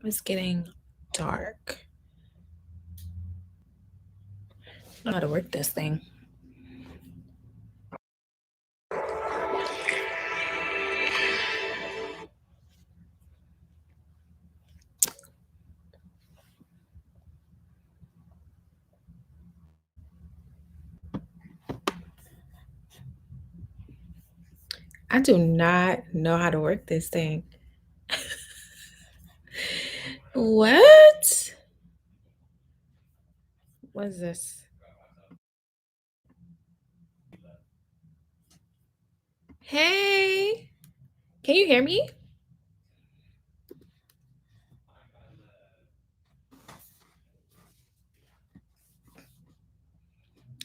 It's getting dark. I don't know how to work this thing. I do not know how to work this thing. What? What is this? Hey, can you hear me?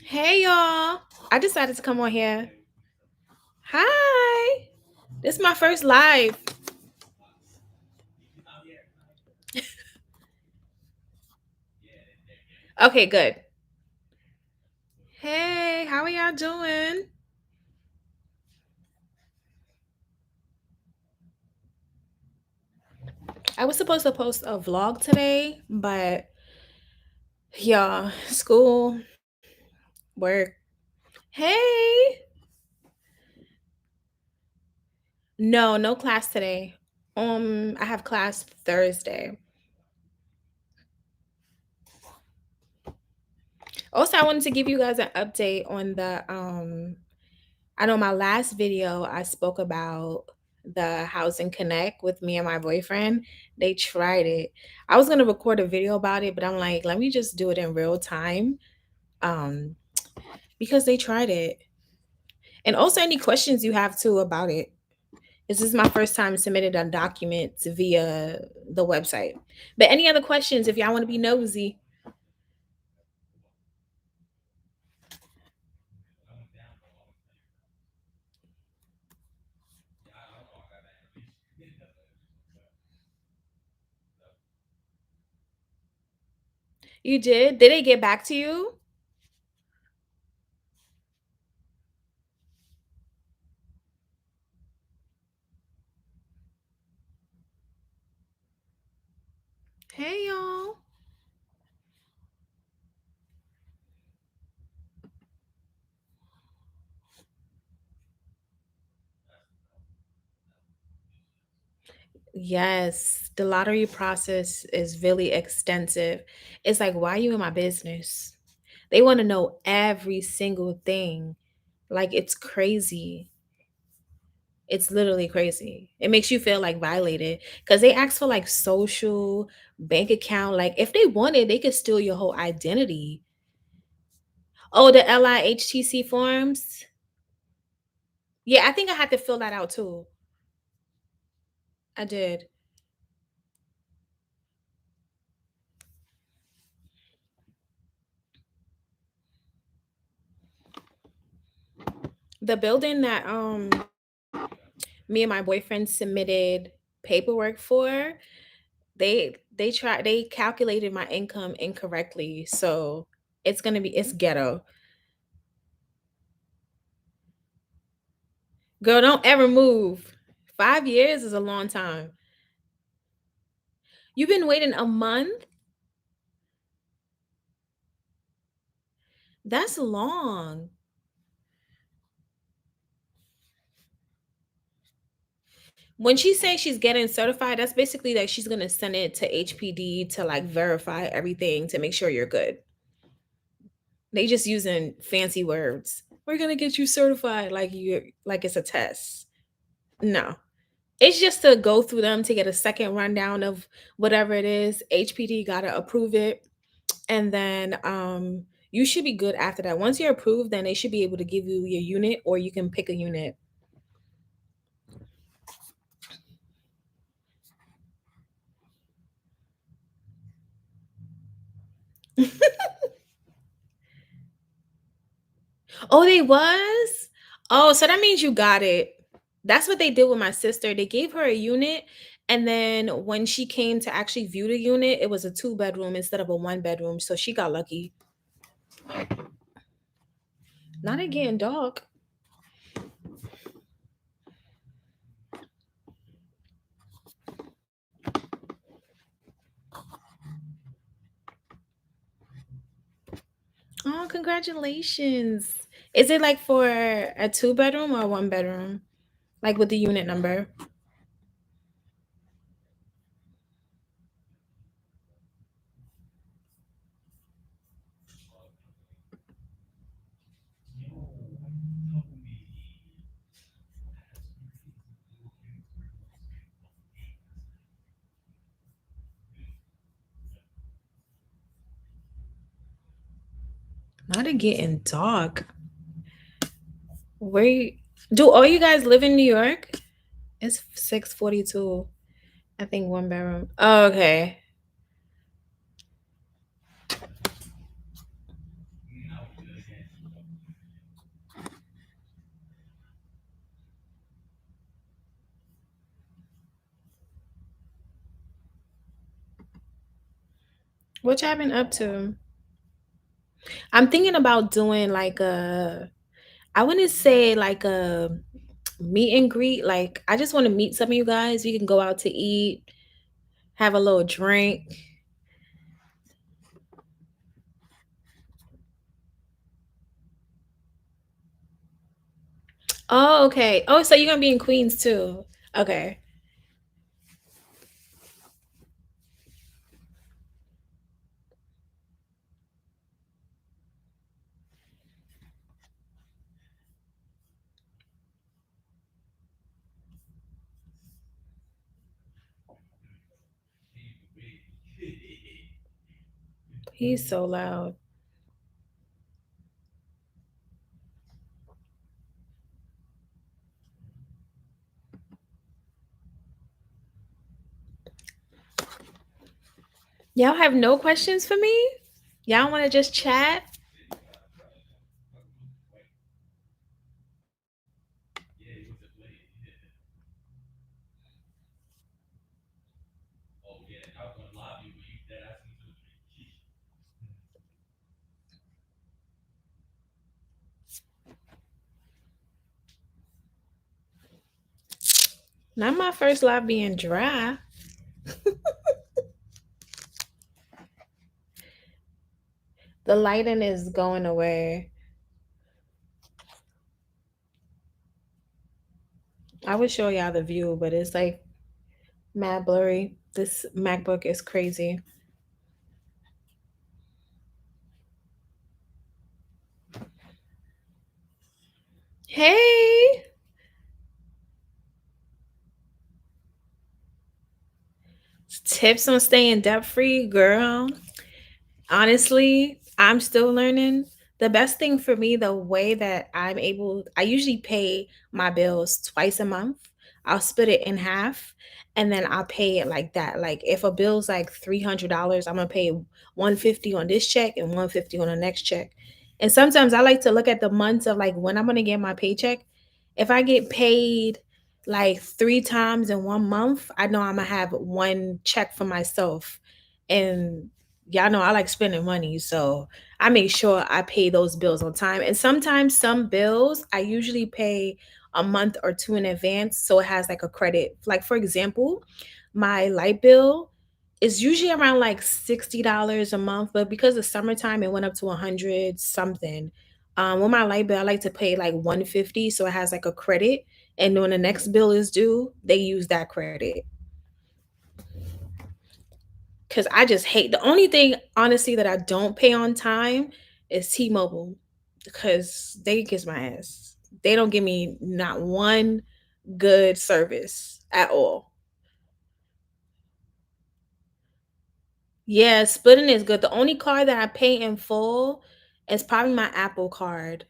Hey, y'all. I decided to come on here. Hi. This is my first live. Okay, good. Hey, how are y'all doing? I was supposed to post a vlog today, but yeah, school, work. Hey. No, no class today. I have class Thursday. Also, I wanted to give you guys an update on the I know my last video I spoke about the housing connect with me and my boyfriend. They tried it. I was gonna record a video about it, but I'm like, let me just do it in real time. Um, because they tried it. And also any questions you have too about it. This is my first time submitting a document via the website. But any other questions if y'all want to be nosy? You did? Did they get back to you? Hey y'all. Yes, the lottery process is really extensive. It's like, why are you in my business? They want to know every single thing. Like, it's crazy. It's literally crazy. It makes you feel like violated because they ask for like social, bank account. Like, if they wanted, they could steal your whole identity. Oh, the LIHTC forms? Yeah, I think I had to fill that out too. I did. The building that me and my boyfriend submitted paperwork for, they calculated my income incorrectly. So it's ghetto. Girl, don't ever move. 5 years is a long time. You've been waiting a month? That's long. When she says she's getting certified, that's basically like she's gonna send it to HPD to like verify everything to make sure you're good. They just using fancy words. We're gonna get you certified like it's a test. No. It's just to go through them to get a second rundown of whatever it is. HPD gotta approve it. And then you should be good after that. Once you're approved, then they should be able to give you your unit or you can pick a unit. Oh, they was? Oh, so that means you got it. That's what they did with my sister. They gave her a unit, and then when she came to actually view the unit, it was a two-bedroom instead of a one-bedroom. So she got lucky. Not again, dog. Oh, congratulations. Is it like for a two bedroom or one bedroom? Like with the unit number? Not it getting dark. Where do all you guys live in New York? It's 6:42. I think one bedroom. Oh, okay. What y'all been up to? I'm thinking about doing like I want to say like a meet and greet. Like I just want to meet some of you guys. We can go out to eat, have a little drink. Oh, okay. Oh, so you're gonna be in Queens too. Okay. He's so loud. Y'all have no questions for me? Y'all want to just chat? Not my first live being dry. The lighting is going away. I would show y'all the view, but it's like mad blurry. This MacBook is crazy. Hey, tips on staying debt free, girl. Honestly, I'm still learning. The best thing for me, the way that I usually pay my bills twice a month. I'll split it in half and then I'll pay it like that. Like if a bill's like $300, I'm gonna pay 150 on this check and 150 on the next check. And sometimes I like to look at the months of like when I'm gonna get my paycheck. If I get paid like three times in one month, I know I'm gonna have one check for myself. And y'all know I like spending money, so I make sure I pay those bills on time. And sometimes some bills I usually pay a month or two in advance, so it has like a credit. Like for example, my light bill is usually around like $60 a month, but because of summertime, it went up to 100 something. With my light bill, I like to pay like 150, so it has like a credit. And when the next bill is due, they use that credit. Cause I just hate the only thing honestly that I don't pay on time is T-Mobile because they kiss my ass. They don't give me not one good service at all. Yeah, splitting is good. The only card that I pay in full is probably my Apple card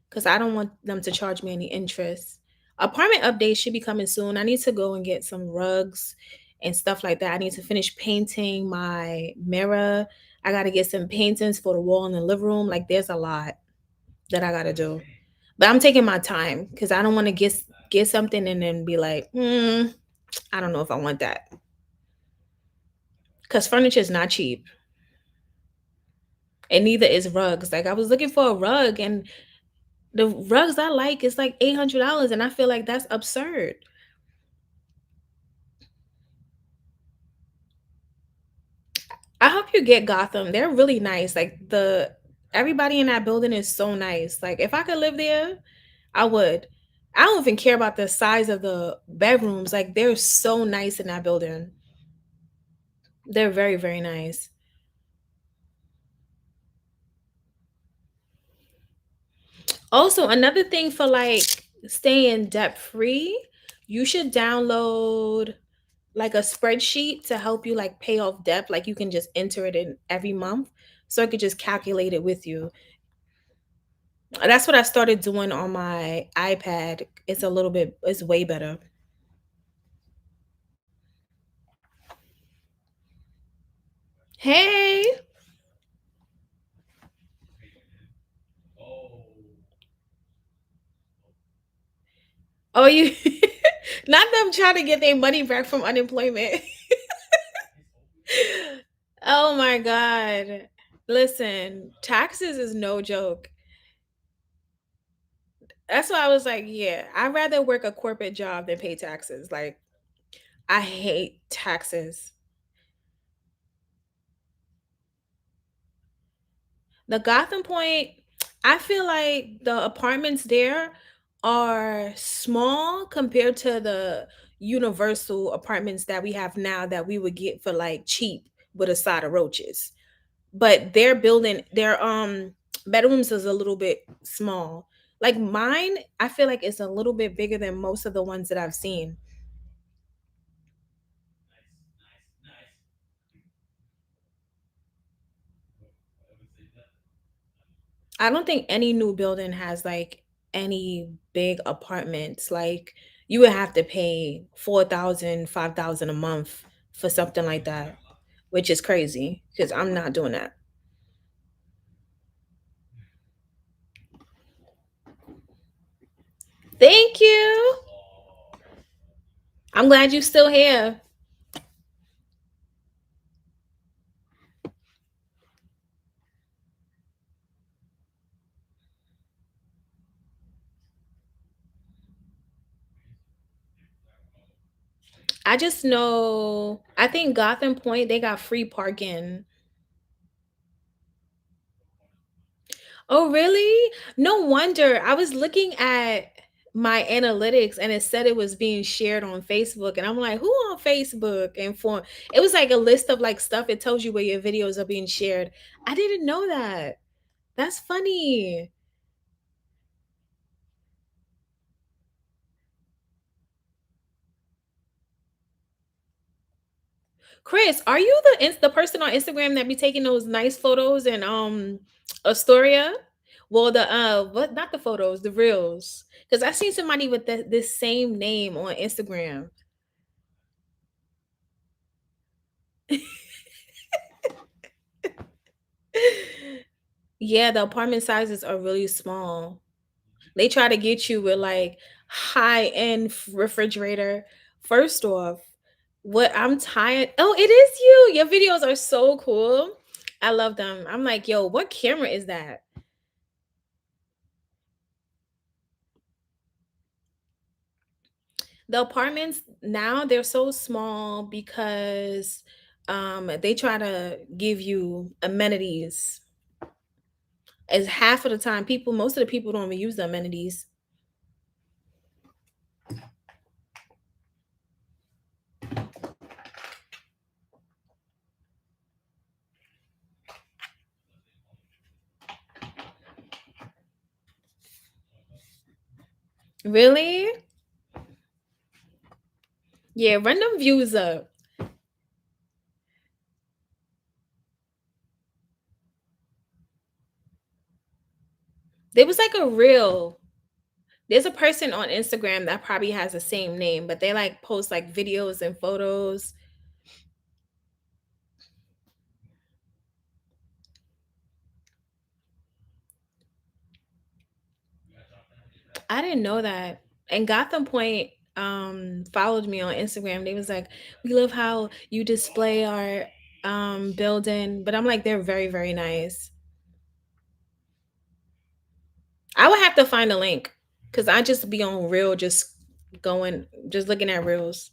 because I don't want them to charge me any interest. Apartment updates should be coming soon. I need to go and get some rugs and stuff like that. I need to finish painting my mirror. I got to get some paintings for the wall in the living room. Like there's a lot that I got to do. But I'm taking my time because I don't want to get something and then be like, I don't know if I want that. Because furniture is not cheap. And neither is rugs. Like I was looking for a rug and the rugs I like is like $800 and I feel like that's absurd. I hope you get Gotham. They're really nice. Like the Everybody in that building is so nice. Like if I could live there, I would. I don't even care about the size of the bedrooms. Like they're so nice in that building. They're very, very nice. Also, another thing for like staying debt free, you should download like a spreadsheet to help you like pay off debt. Like you can just enter it in every month. So I could just calculate it with you. That's what I started doing on my iPad. It's way better. Hey. Oh, you not them trying to get their money back from unemployment. Oh my God. Listen, taxes is no joke. That's why I was like, yeah, I'd rather work a corporate job than pay taxes. Like, I hate taxes. The Gotham Point, I feel like the apartments there are small compared to the universal apartments that we have now that we would get for like cheap with a side of roaches. But their bedrooms is a little bit small. Like mine, I feel like it's a little bit bigger than most of the ones that I've seen. I don't think any new building has like any big apartments. Like you would have to pay 4,000, 5,000 a month for something like that, which is crazy because I'm not doing that. Thank you. I'm glad you're still here. I just know, I think Gotham Point, they got free parking. Oh, really? No wonder. I was looking at my analytics and it said it was being shared on Facebook. And I'm like, who on Facebook? And for it was like a list of like stuff. It tells you where your videos are being shared. I didn't know that. That's funny. Chris, are you the person on Instagram that be taking those nice photos in Astoria? Well, the what not the photos, the reels. Because I seen somebody with this same name on Instagram. Yeah, the apartment sizes are really small. They try to get you with like high-end refrigerator. First off, what I'm tired. Oh, it is you. Your videos are so cool. I love them. I'm like, yo, what camera is that? The apartments now they're so small because they try to give you amenities. As half of the time, most of the people don't even use the amenities. Really? Yeah, run them views up. There was like a reel. There's a person on Instagram that probably has the same name, but they like post like videos and photos. I didn't know that. And Gotham Point followed me on Instagram. They was like, "We love how you display our building." But I'm like, they're very, very nice. I would have to find a link because I just be on real just going just looking at reels.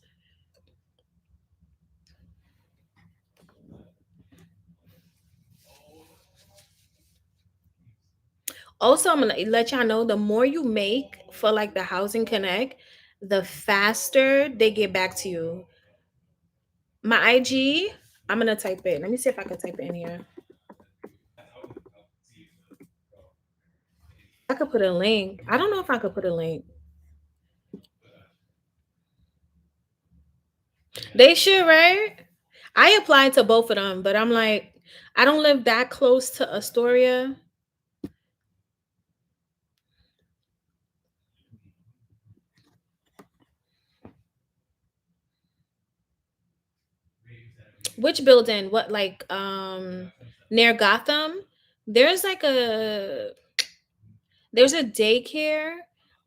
Also, I'm gonna let y'all know the more you make for like the housing connect, the faster they get back to you. My IG, I'm gonna type it. Let me see if I can type it in here. I could put a link. I don't know if I could put a link. They should, right? I applied to both of them, but I'm like, I don't live that close to Astoria. Which building? What like near Gotham? There's like there's a daycare.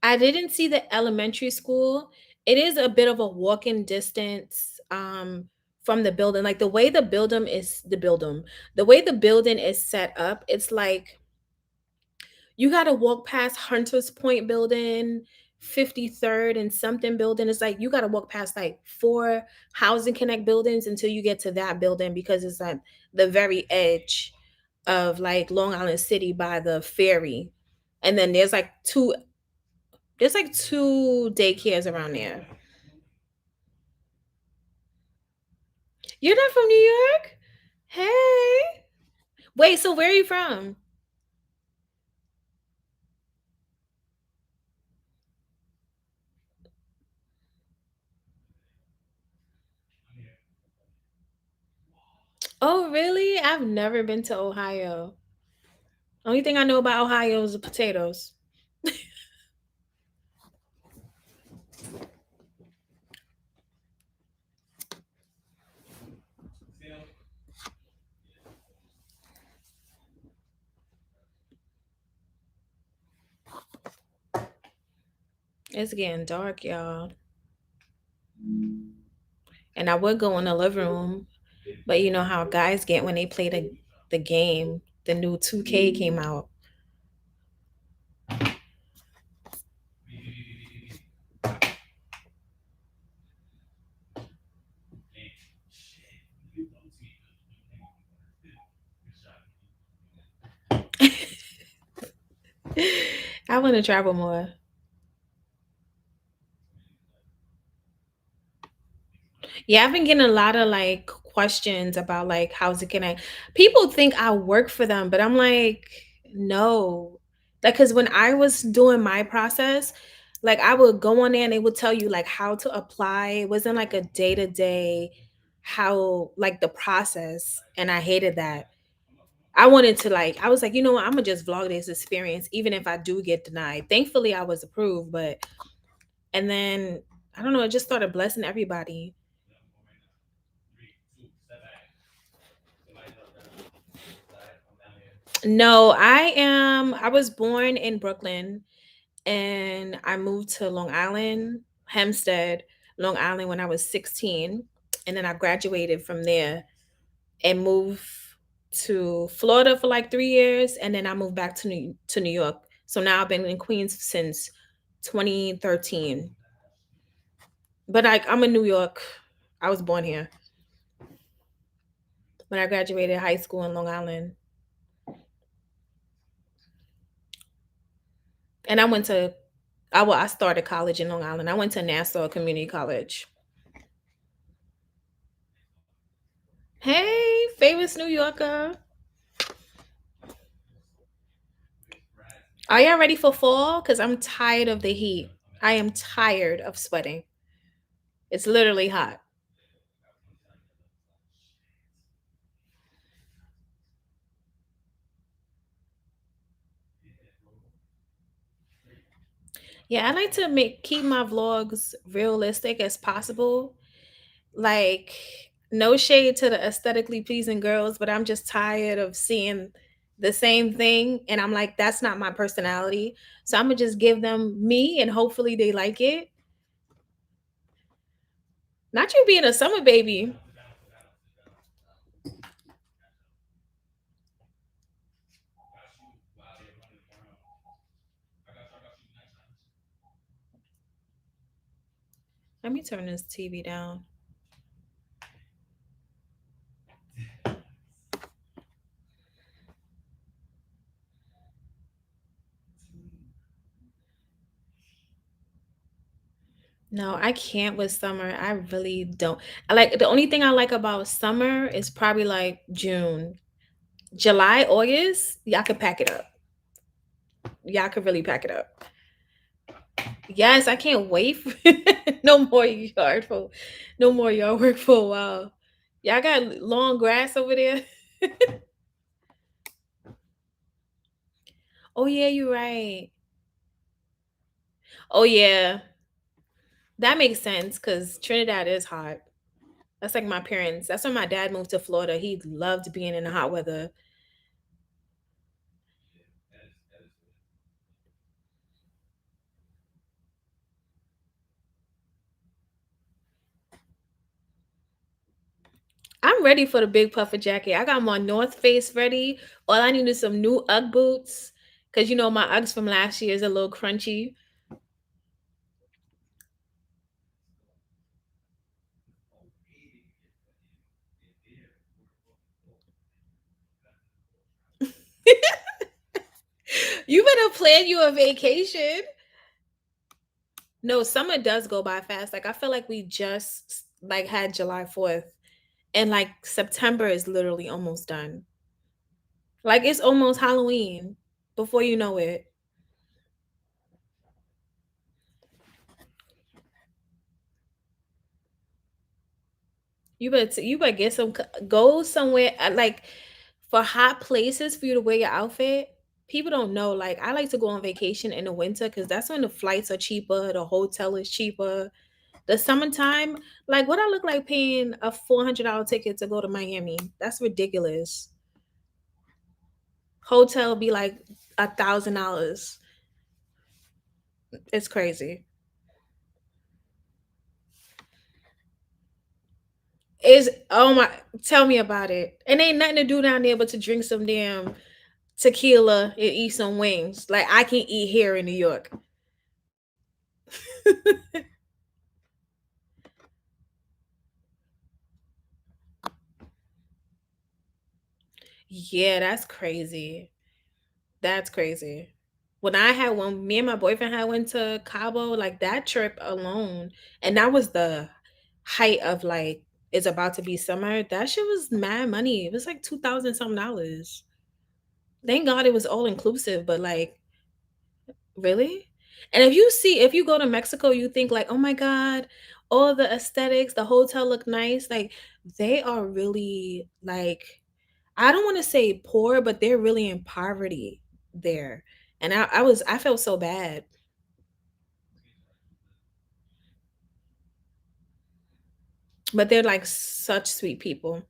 I didn't see the elementary school. It is a bit of a walking distance from the building. Like the way the building is set up, it's like you got to walk past Hunters Point building, 53rd and something building. It's like you got to walk past like four housing connect buildings until you get to that building because it's at the very edge of like Long Island City by the ferry. And then there's like two daycares around there. You're not from New York? Hey. Wait, so where are you from? Oh, really? I've never been to Ohio. Only thing I know about Ohio is the potatoes. It's getting dark, y'all. And I would go in the living room, but you know how guys get when they play the game. The new 2K came out. I want to travel more. Yeah, I've been getting a lot of like questions about like how's it gonna. People think I work for them, but I'm like, no. Like, cause when I was doing my process, like I would go on there and they would tell you like how to apply. It wasn't like a day to day how like the process, and I hated that. I wanted to like, I was like, you know what, I'm gonna just vlog this experience, even if I do get denied. Thankfully, I was approved, but and then I don't know, it just started blessing everybody. No, I was born in Brooklyn and I moved to Long Island, Hempstead, Long Island when I was 16. And then I graduated from there and moved to Florida for like 3 years. And then I moved back to New York. So now I've been in Queens since 2013. But I'm in New York. I was born here. When I graduated high school in Long Island. And I started college in Long Island. I went to Nassau Community College. Hey, famous New Yorker. Are y'all ready for fall? Because I'm tired of the heat. I am tired of sweating. It's literally hot. Yeah, I like to keep my vlogs realistic as possible. Like, no shade to the aesthetically pleasing girls, but I'm just tired of seeing the same thing. And I'm like, that's not my personality. So I'm gonna just give them me and hopefully they like it. Not you being a summer baby. Let me turn this TV down. No, I can't with summer. I really don't. I like the only thing I like about summer is probably like June. July, August, y'all could pack it up. Y'all could really pack it up. Yes, I can't wait for no more yard for no more yard work for a while. Y'all got long grass over there? Oh yeah, you're right. Oh yeah. That makes sense because Trinidad is hot. That's like my parents. That's when my dad moved to Florida. He loved being in the hot weather. I'm ready for the big puffer jacket. I got my North Face ready. All I need is some new UGG boots. Cause you know my Uggs from last year is a little crunchy. You better plan you a vacation. No, summer does go by fast. Like I feel like we just like had July 4th and like September is literally almost done. Like it's almost Halloween before you know it. You better get some go somewhere like for hot places for you to wear your outfit. People don't know. Like I like to go on vacation in the winter because that's when the flights are cheaper, the hotel is cheaper. The summertime, like what I look like paying a $400 ticket to go to Miami. That's ridiculous. Hotel be like $1,000. It's crazy. Is oh my tell me about it. And ain't nothing to do down there but to drink some damn tequila and eat some wings. Like I can eat here in New York. Yeah, that's crazy. That's crazy. When me and my boyfriend had went to Cabo, like that trip alone, and that was the height of like it's about to be summer. That shit was mad money. It was like 2,000 something dollars. Thank God it was all inclusive, but like really? And if you go to Mexico, you think like, oh my God, all the aesthetics, the hotel look nice. Like they are really like I don't want to say poor, but they're really in poverty there. And I felt so bad. But they're like such sweet people.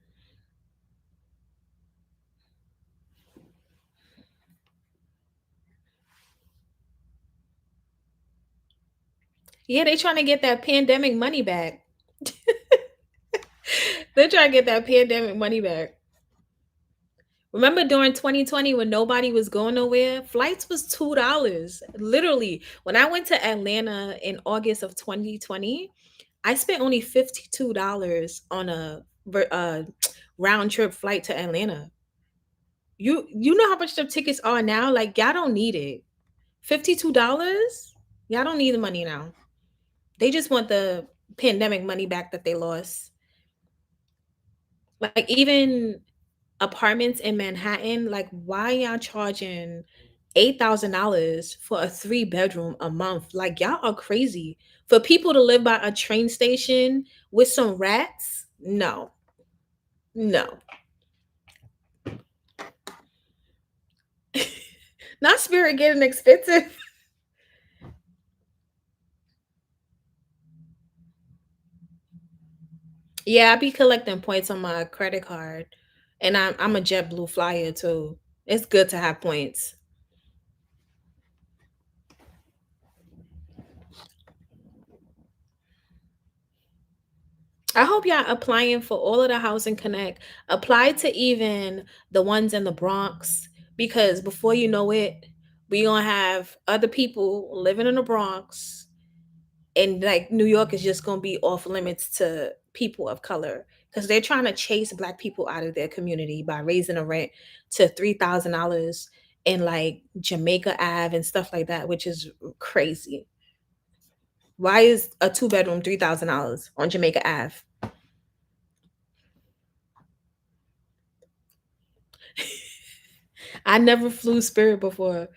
Yeah, they trying to get that pandemic money back. They're trying to get that pandemic money back. Remember during 2020 when nobody was going nowhere? Flights was $2. Literally. When I went to Atlanta in August of 2020, I spent only $52 on a round trip flight to Atlanta. You know how much the tickets are now? Like y'all don't need it. $52? Y'all don't need the money now. They just want the pandemic money back that they lost. Like even apartments in Manhattan, like why y'all charging $8,000 for a 3 bedroom a month? Like y'all are crazy. For people to live by a train station with some rats? No. No. Not Spirit getting expensive. Yeah, I be collecting points on my credit card. And I'm a JetBlue flyer too. It's good to have points. I hope y'all applying for all of the Housing Connect. Apply to even the ones in the Bronx because before you know it, we gonna have other people living in the Bronx, and like New York is just gonna be off limits to people of color because they're trying to chase Black people out of their community by raising the rent to $3,000 in like Jamaica Ave and stuff like that, which is crazy. Why is a two-bedroom $3,000 on Jamaica Ave? I never flew Spirit before.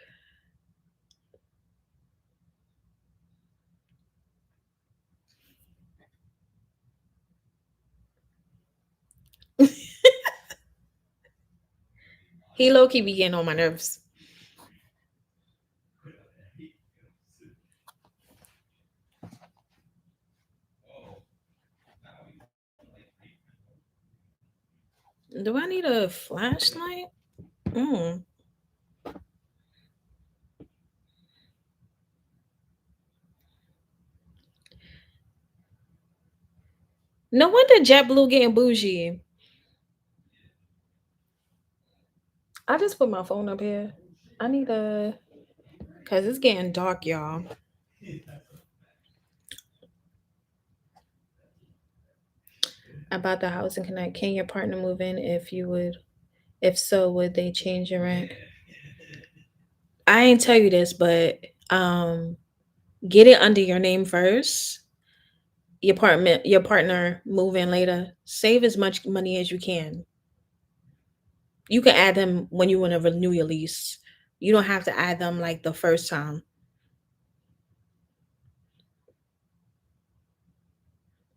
He low key be getting on my nerves. Do I need a flashlight? Mm. No wonder JetBlue getting bougie. I just put my phone up here. I need a, cause it's getting dark, y'all. About the housing connect. Can your partner move in if you would? If so, would they change your rent? I ain't tell you this, but get it under your name first. Your partner move in later. Save as much money as you can. You can add them when you want to renew your lease. You don't have to add them like the first time.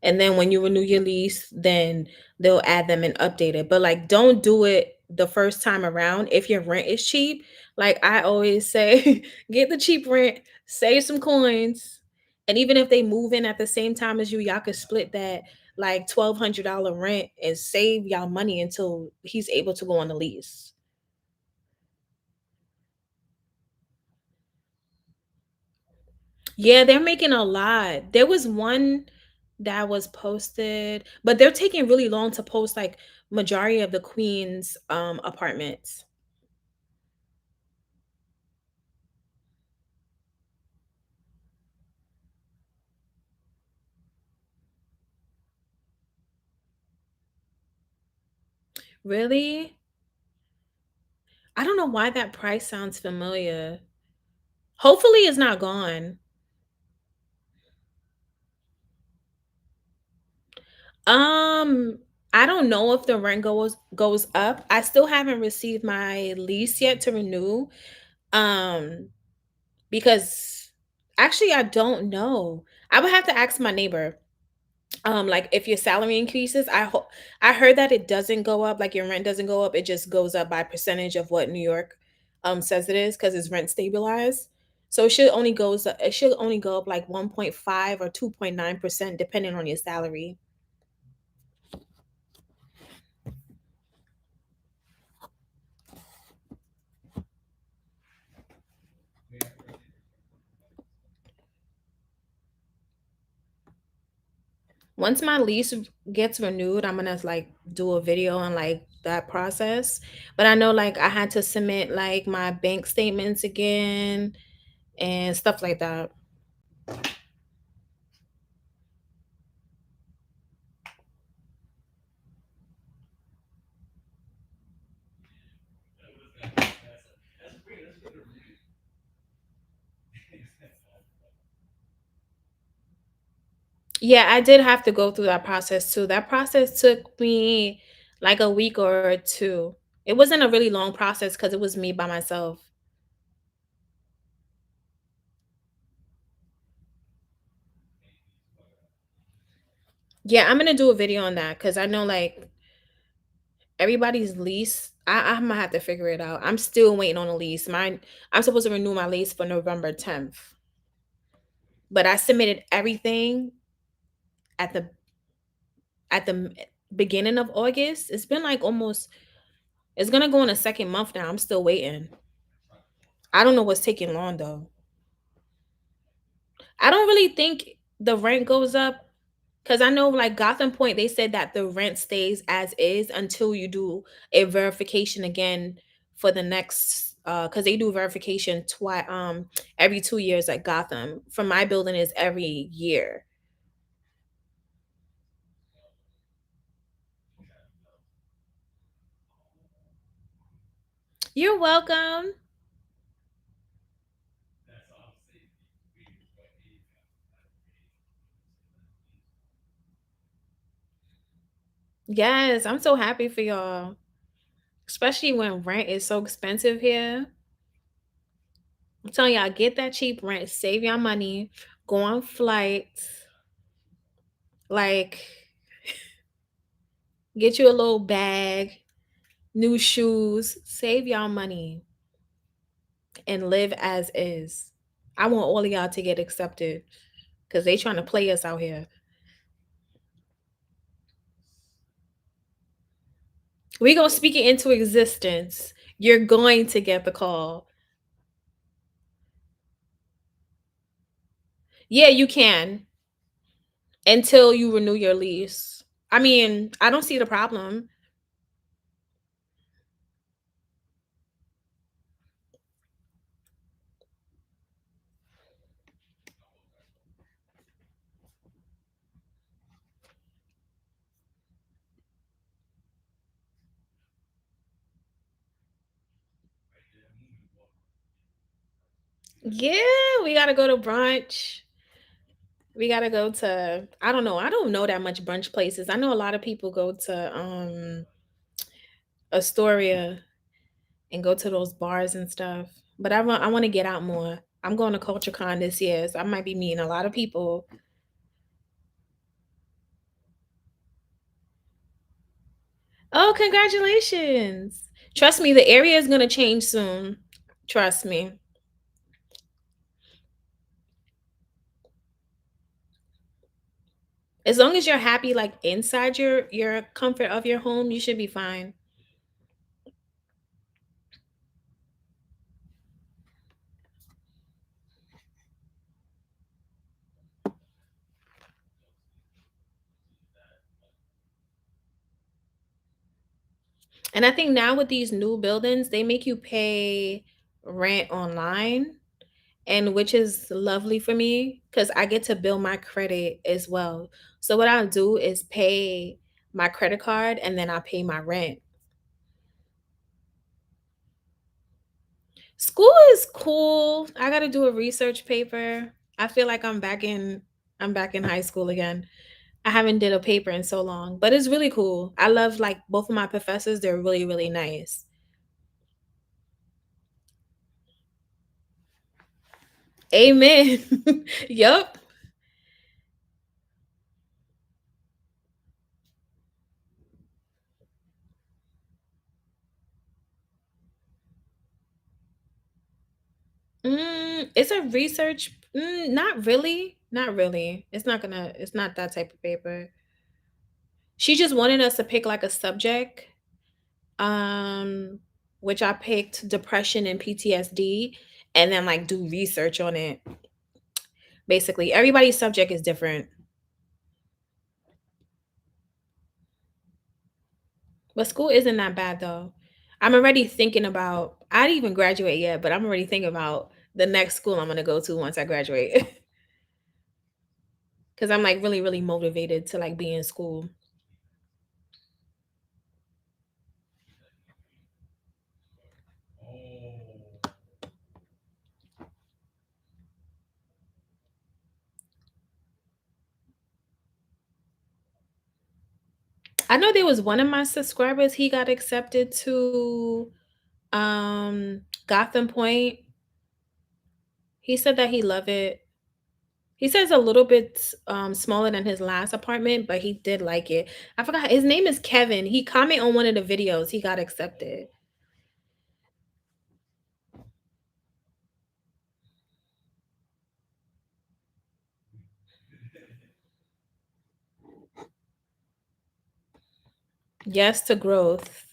And then when you renew your lease, then they'll add them and update it. But like, don't do it the first time around if your rent is cheap. Like I always say, get the cheap rent, save some coins, and even if they move in at the same time as you, y'all could split that like $1,200 rent and save y'all money until he's able to go on the lease. Yeah, they're making a lot. There was one that was posted, but they're taking really long to post like majority of the queen's apartments. Really? I don't know why that price sounds familiar. Hopefully it's not gone. Um I don't know if the rent goes up. I still haven't received my lease yet to renew. Um because actually I don't know. I would have to ask my neighbor. Like if your salary increases, I heard that it doesn't go up, like your rent doesn't go up, it just goes up by percentage of what New York says it is because it's rent stabilized. So it should only go up like 1.5 or 2.9% depending on your salary. Once my lease gets renewed, I'm gonna like do a video on like that process. But I know like I had to submit like my bank statements again and stuff like that. Yeah, I did have to go through that process too. That process took me like a week or two. It wasn't a really long process because it was me by myself. Yeah, I'm gonna do a video on that because I know like everybody's lease. I'm gonna have to figure it out. I'm still waiting on a lease. I'm supposed to renew my lease for November 10th, but I submitted everything at the beginning of August. It's been like almost. It's gonna go in a second month now. I'm still waiting. I don't know what's taking long though. I don't really think the rent goes up because I know like Gotham Point, they said that the rent stays as is until you do a verification again for the next because they do verification twice every 2 years at Gotham. For my building is every year. You're welcome. Yes, I'm so happy for y'all, especially when rent is so expensive here. I'm telling y'all, get that cheap rent, save y'all money, go on flights, like get you a little bag, new shoes, save y'all money, and live as is. I want all of y'all to get accepted because they trying to play us out here. We gonna speak it into existence. You're going to get the call. Yeah, you can until you renew your lease. I mean, I don't see the problem. Yeah, we gotta go to brunch. We gotta go to I don't know. I don't know that much brunch places. I know a lot of people go to Astoria and go to those bars and stuff. But I want to get out more. I'm going to CultureCon this year, so I might be meeting a lot of people. Oh, congratulations. Trust me, the area is going to change soon. Trust me. As long as you're happy like inside your comfort of your home, you should be fine. And I think now with these new buildings, they make you pay rent online, and which is lovely for me because I get to build my credit as well. So what I'll do is pay my credit card and then I pay my rent. School is cool. I got to do a research paper. I feel like I'm back in high school again. I haven't did a paper in so long, but it's really cool. I love like both of my professors. They're really really nice. Amen. Yup. It's a research. Not really. Not really. It's not that type of paper. She just wanted us to pick like a subject, um, which I picked depression and PTSD, and then like do research on it. Basically, everybody's subject is different, but school isn't that bad though. I'm already thinking about. I didn't even graduate yet, but I'm already thinking about the next school I'm gonna go to once I graduate, because I'm like really really motivated to like be in school. I know there was one of my subscribers, he got accepted to Gotham Point. He said that he loved it. He says a little bit smaller than his last apartment, but he did like it. I forgot his name is Kevin. He commented on one of the videos. He got accepted. Yes to growth.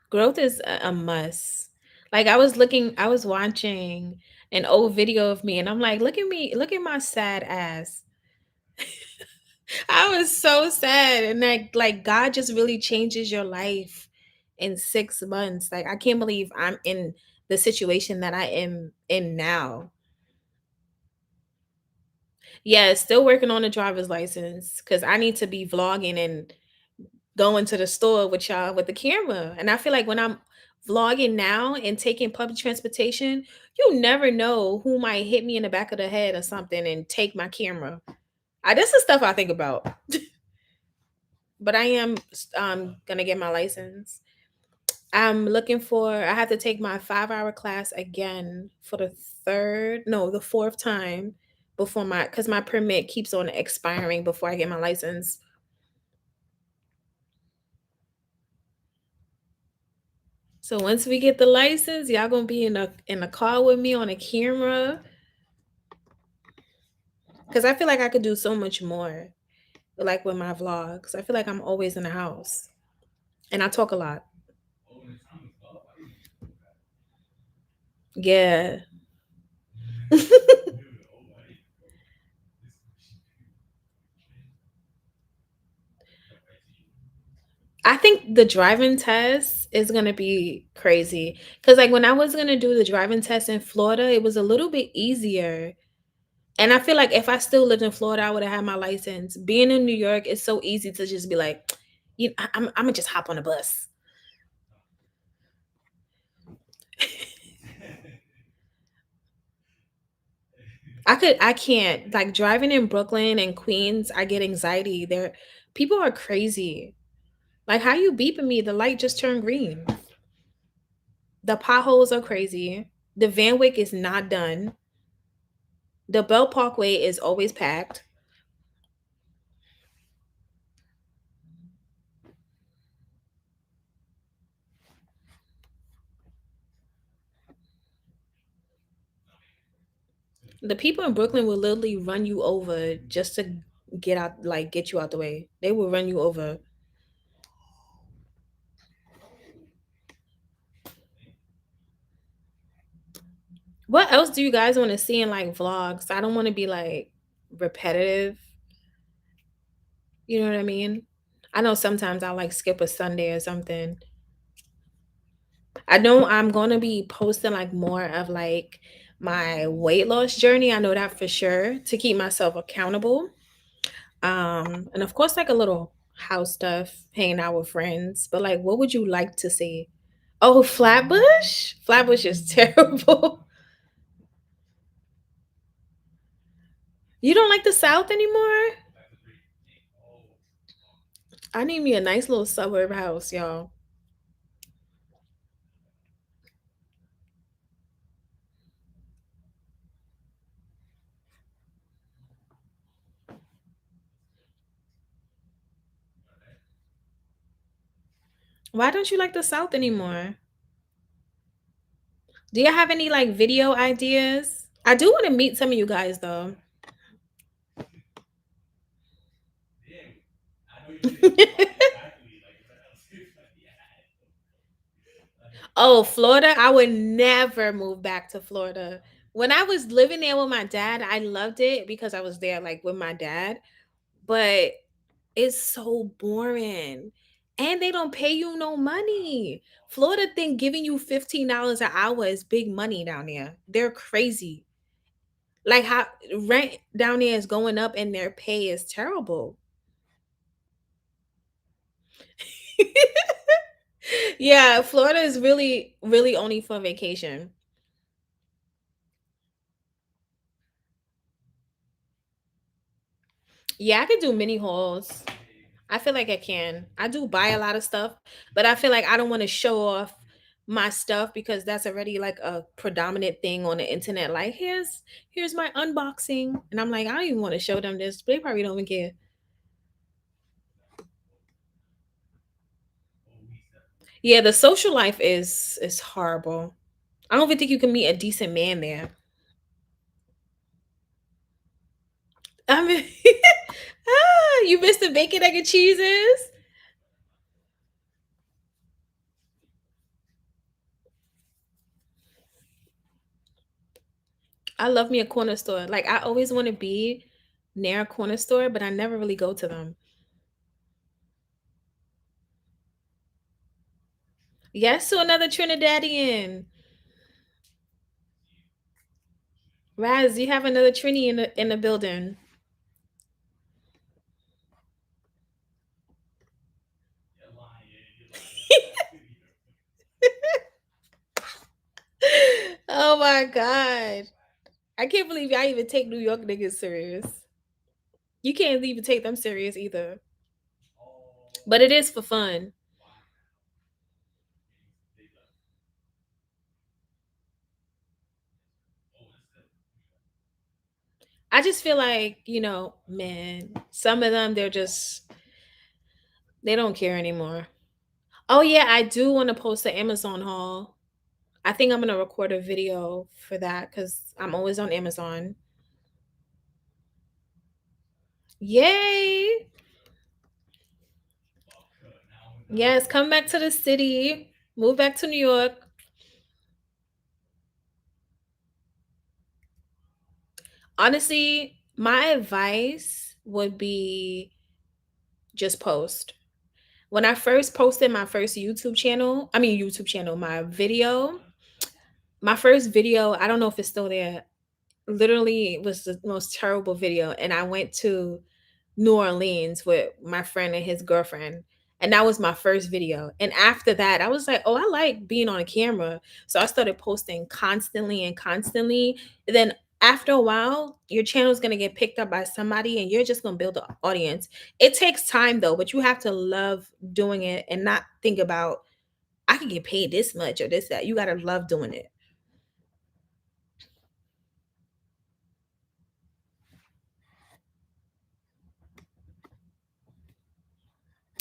Growth is a must. Like I was watching an old video of me and I'm like, look at me, look at my sad ass. I was so sad. And like God just really changes your life in 6 months. Like I can't believe I'm in the situation that I am in now. Yeah, still working on a driver's license because I need to be vlogging and going to the store with y'all with the camera. And I feel like when I'm vlogging now and taking public transportation, you never know who might hit me in the back of the head or something and take my camera. This is stuff I think about. But I am gonna get my license. I'm looking for. I have to take my 5 hour class again for the the fourth time before because my permit keeps on expiring before I get my license. So once we get the license, y'all gonna be in a car with me on a camera. Cause I feel like I could do so much more, like with my vlogs. I feel like I'm always in the house, and I talk a lot. Yeah. I think the driving test is gonna be crazy. Cause like when I was gonna do the driving test in Florida, it was a little bit easier. And I feel like if I still lived in Florida, I would have had my license. Being in New York, it's so easy to just be like, I'm gonna just hop on a bus. I can't like driving in Brooklyn and Queens. I get anxiety. People are crazy. Like, how you beeping me? The light just turned green. The potholes are crazy. The Van Wyck is not done. The Belt Parkway is always packed. The people in Brooklyn will literally run you over just to get you out the way. They will run you over. What else do you guys want to see in like vlogs? I don't want to be like repetitive. You know what I mean? I know sometimes I like skip a Sunday or something. I know I'm gonna be posting like more of like my weight loss journey. I know that for sure to keep myself accountable. And of course like a little house stuff, hanging out with friends. But like what would you like to see? Oh, Flatbush? Flatbush is terrible. You don't like the South anymore? I need me a nice little suburb house, y'all. Why don't you like the South anymore? Do you have any like video ideas? I do want to meet some of you guys though. Oh, Florida, I would never move back to Florida. When I was living there with my dad, I loved it because I was there like with my dad, but it's so boring. And they don't pay you no money. Florida think giving you $15 an hour is big money down there. They're crazy. Like how rent down there is going up and their pay is terrible. Yeah, Florida is really, really only for vacation. Yeah, I could do mini hauls. I feel like I can. I do buy a lot of stuff, but I feel like I don't want to show off my stuff because that's already like a predominant thing on the internet. Like, here's my unboxing. And I'm like, I don't even want to show them this. They probably don't even care. Yeah, the social life is horrible. I don't even think you can meet a decent man there. I mean, you missed the bacon, egg, and cheeses. I love me a corner store. Like I always want to be near a corner store, but I never really go to them. Yes, to another Trinidadian. Raz, you have another Trini in the building. Oh my god. I can't believe y'all even take New York niggas serious. You can't even take them serious either. But it is for fun. I just feel like, man, some of them they don't care anymore. Oh yeah, I do want to post the Amazon haul. I think I'm gonna record a video for that because I'm always on Amazon. Yay! Yes, come back to the city. Move back to New York. Honestly, my advice would be just post. When I first posted my first YouTube channel, my first video, I don't know if it's still there. Literally, it was the most terrible video. And I went to New Orleans with my friend and his girlfriend. And that was my first video. And after that, I was like, oh, I like being on a camera. So I started posting constantly and constantly. And then after a while, your channel is going to get picked up by somebody and you're just going to build an audience. It takes time though, but you have to love doing it and not think about, I can get paid this much or this, that. You got to love doing it.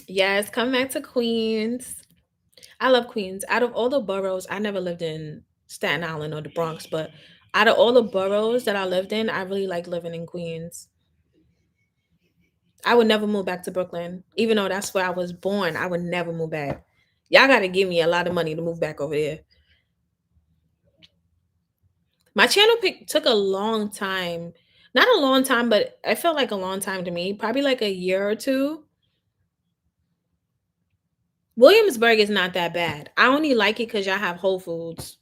Yes, come back to Queens. I love Queens. Out of all the boroughs, I never lived in Staten Island or the Bronx, but out of all the boroughs that I lived in, I really like living in Queens. I would never move back to Brooklyn, even though that's where I was born. I would never move back. Y'all got to give me a lot of money to move back over there. My channel pick took a long time. Not a long time, but I felt like a long time to me. Probably like a year or two. Williamsburg is not that bad. I only like it because y'all have Whole Foods.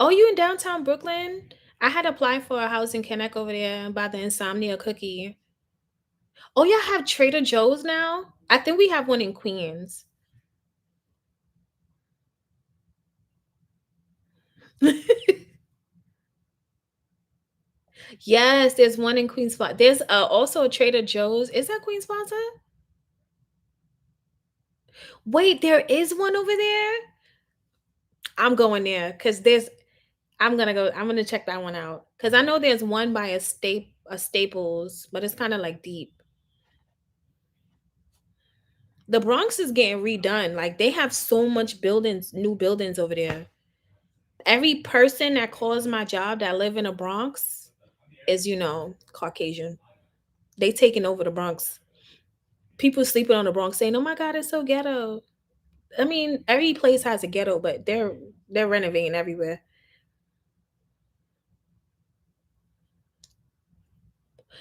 Oh, you in downtown Brooklyn? I had applied for a house in Connect over there by the Insomnia Cookie. Oh, y'all have Trader Joe's now? I think we have one in Queens. Yes, there's one in Queens Plaza. There's also a Trader Joe's. Is that Queens Plaza? Wait, there is one over there? I'm going there because I'm gonna go. I'm gonna check that one out because I know there's one by a Staples, but it's kind of like deep. The Bronx is getting redone. Like they have so much buildings, new buildings over there. Every person that calls my job that live in the Bronx is, Caucasian. They taking over the Bronx. People sleeping on the Bronx saying, "Oh my God, it's so ghetto." I mean, every place has a ghetto, but they're renovating everywhere.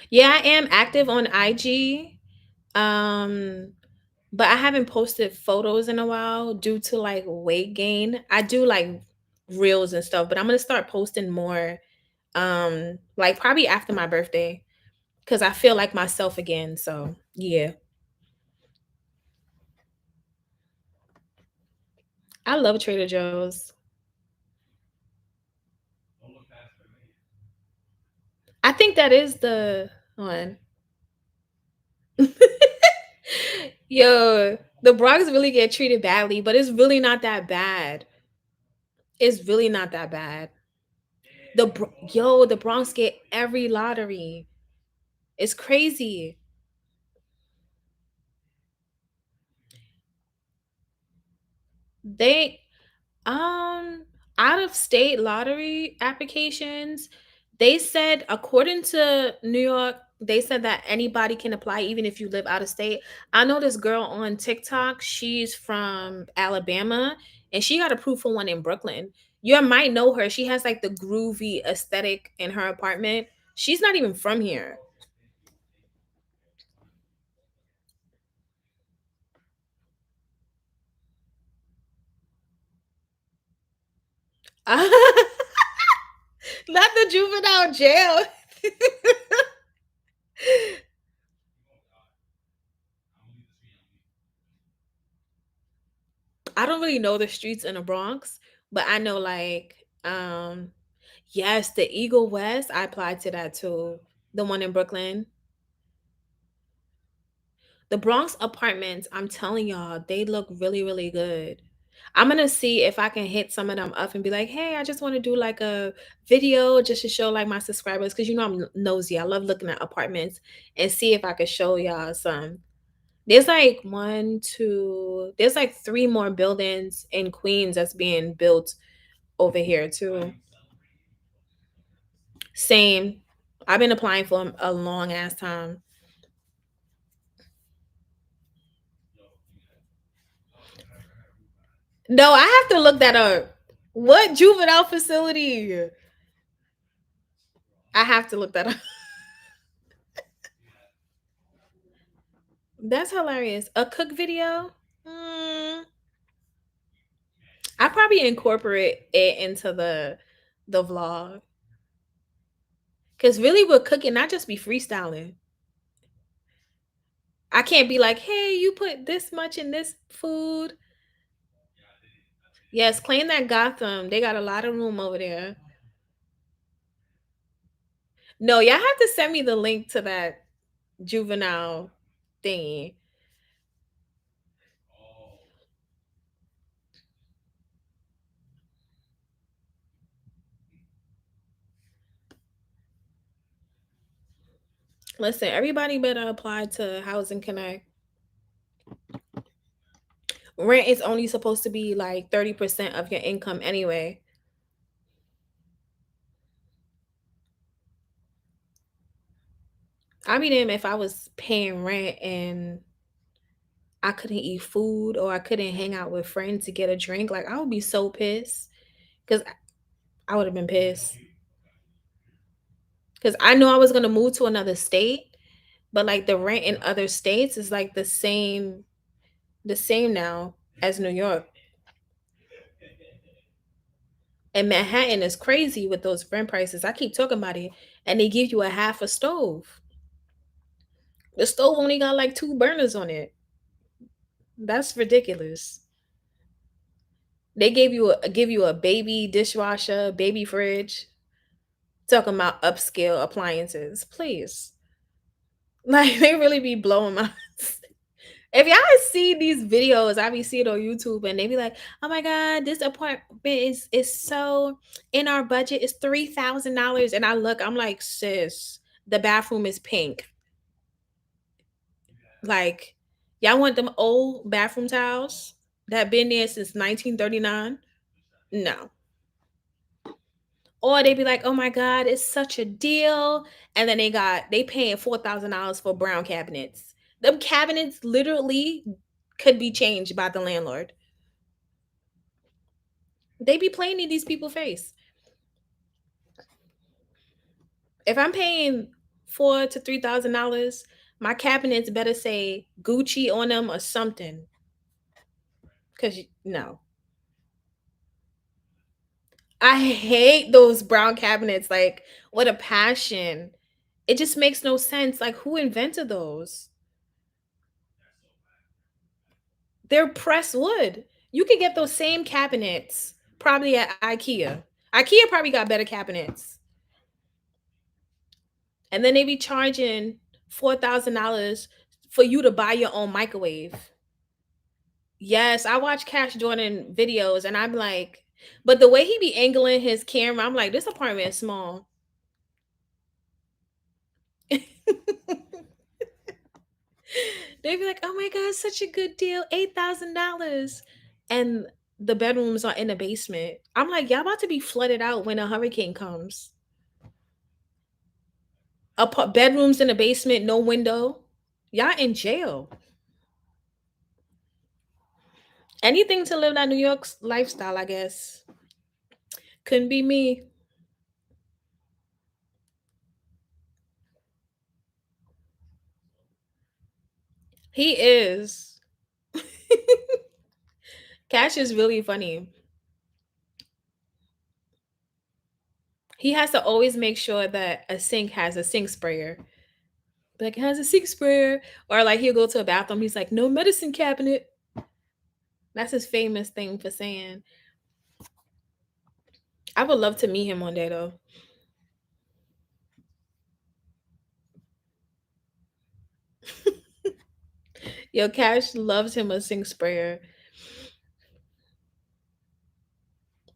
Yeah, I am active on IG. Um, but I haven't posted photos in a while due to like weight gain. I do like reels and stuff, but I'm gonna start posting more like probably after my birthday because I feel like myself again. So yeah. I love Trader Joe's. I think that is the one. Yo, the Bronx really get treated badly, but it's really not that bad. It's really not that bad. The Bronx get every lottery. It's crazy. They out of state lottery applications, they said according to New York, they said that anybody can apply even if you live out of state. I know this girl on TikTok, she's from Alabama and she got approved for one in Brooklyn. You might know her. She has like the groovy aesthetic in her apartment. She's not even from here. Not the juvenile jail. I don't really know the streets in the Bronx, but I know like yes, the Eagle West, I applied to that too. The one in Brooklyn. The Bronx apartments, I'm telling y'all, they look really, really good. I'm gonna see if I can hit some of them up and be like, hey, I just want to do like a video just to show like my subscribers because you know I'm nosy. I love looking at apartments and see if I could show y'all some. There's like one, two, there's like three more buildings in Queens that's being built over here too. Same. I've been applying for a long ass time. No, I have to look that up. What juvenile facility? I have to look that up. That's hilarious. A cook video? Mm, I probably incorporate it into the vlog. Cause really with cooking, not just be freestyling. I can't be like, hey, you put this much in this food. Yes, claim that Gotham. They got a lot of room over there. No, y'all have to send me the link to that juvenile thingy. Listen, everybody better apply to Housing Connect. Rent is only supposed to be like 30% of your income anyway. I mean, if I was paying rent and I couldn't eat food or I couldn't hang out with friends to get a drink, like I would be so pissed because I would have been pissed because I knew I was gonna move to another state, but like the rent in other states is like the same now as New York. And Manhattan is crazy with those rent prices. I keep talking about it, and they give you a half a stove. The stove only got like two burners on it. That's ridiculous. They give you a baby dishwasher, baby fridge. Talking about upscale appliances, please. Like they really be blowing my. If y'all see these videos, I be seeing on YouTube, and they be like, "Oh my god, this apartment is so in our budget. It's $3,000." And I look, I'm like, sis, the bathroom is pink. Like, y'all want them old bathroom towels that been there since 1939? No. Or they be like, "Oh my god, it's such a deal," and then they paying $4,000 for brown cabinets. Them cabinets literally could be changed by the landlord. They be playing in these people face. If I'm paying $4,000 to $3,000, my cabinets better say Gucci on them or something. Cause no, I hate those brown cabinets. Like with a passion. It just makes no sense. Like who invented those? They're pressed wood. You could get those same cabinets probably at IKEA. IKEA probably got better cabinets. And then they be charging $4,000 for you to buy your own microwave. Yes, I watch Cash Jordan videos and I'm like, but the way he be angling his camera, I'm like, this apartment is small. They'd be like, oh my God, such a good deal, $8,000. And the bedrooms are in the basement. I'm like, y'all about to be flooded out when a hurricane comes. Bedrooms in the basement, no window. Y'all in jail. Anything to live that New York lifestyle, I guess. Couldn't be me. He is. Cash is really funny. He has to always make sure that a sink has a sink sprayer. Like, it has a sink sprayer. Or like he'll go to a bathroom. He's like, no medicine cabinet. That's his famous thing for saying. I would love to meet him one day though. Yo, Cash loves him a sing sprayer.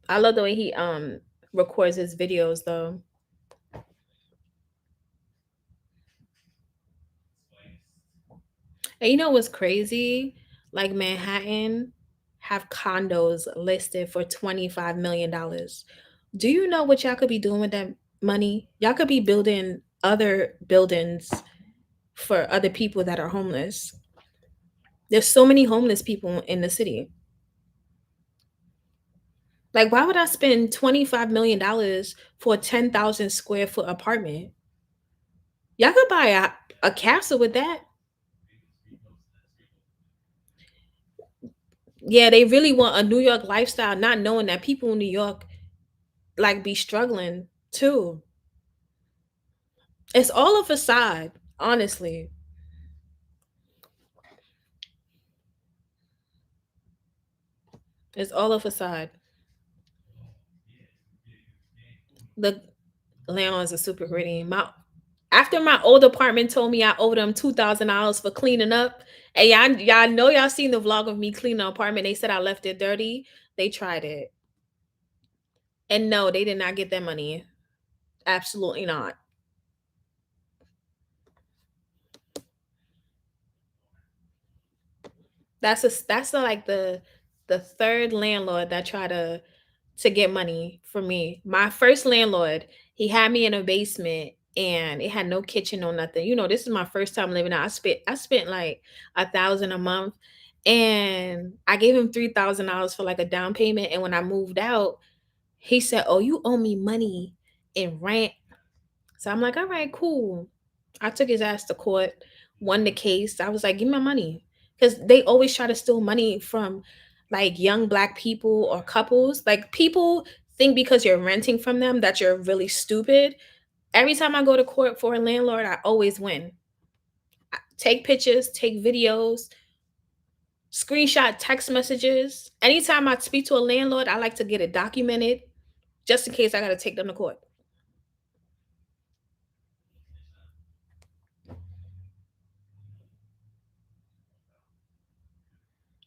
I love the way he records his videos though. And you know what's crazy? Like Manhattan have condos listed for $25 million. Do you know what y'all could be doing with that money? Y'all could be building other buildings for other people that are homeless. There's so many homeless people in the city. Like, why would I spend $25 million for a 10,000 square foot apartment? Y'all could buy a castle with that. Yeah, they really want a New York lifestyle, not knowing that people in New York like be struggling too. It's all a facade, honestly. It's all a facade. The landlords are super greedy. My After my old apartment told me I owed them $2,000 for cleaning up, and y'all know y'all seen the vlog of me cleaning the apartment. They said I left it dirty. They tried it, and no, they did not get that money. Absolutely not. Like the third landlord that tried to get money from me. My first landlord, he had me in a basement and it had no kitchen or nothing. You know, this is my first time living out. I spent like 1,000 a month, and I gave him $3,000 for like a down payment. And when I moved out, he said, "Oh, you owe me money in rent." So I'm like, "All right, cool." I took his ass to court, won the case. I was like, "Give me my money," because they always try to steal money from like young black people or couples. Like people think because you're renting from them that you're really stupid. Every time I go to court for a landlord, I always win. Take pictures, take videos, screenshot text messages. Anytime I speak to a landlord, I like to get it documented just in case I got to take them to court.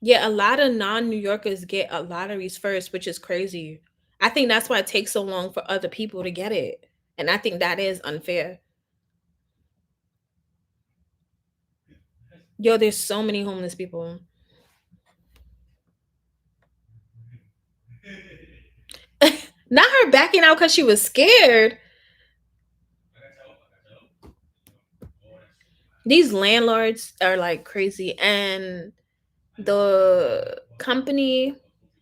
Yeah, a lot of non-New Yorkers get lotteries first, which is crazy. I think that's why it takes so long for other people to get it. And I think that is unfair. Yo, there's so many homeless people. Not her backing out because she was scared. These landlords are like crazy. And the company,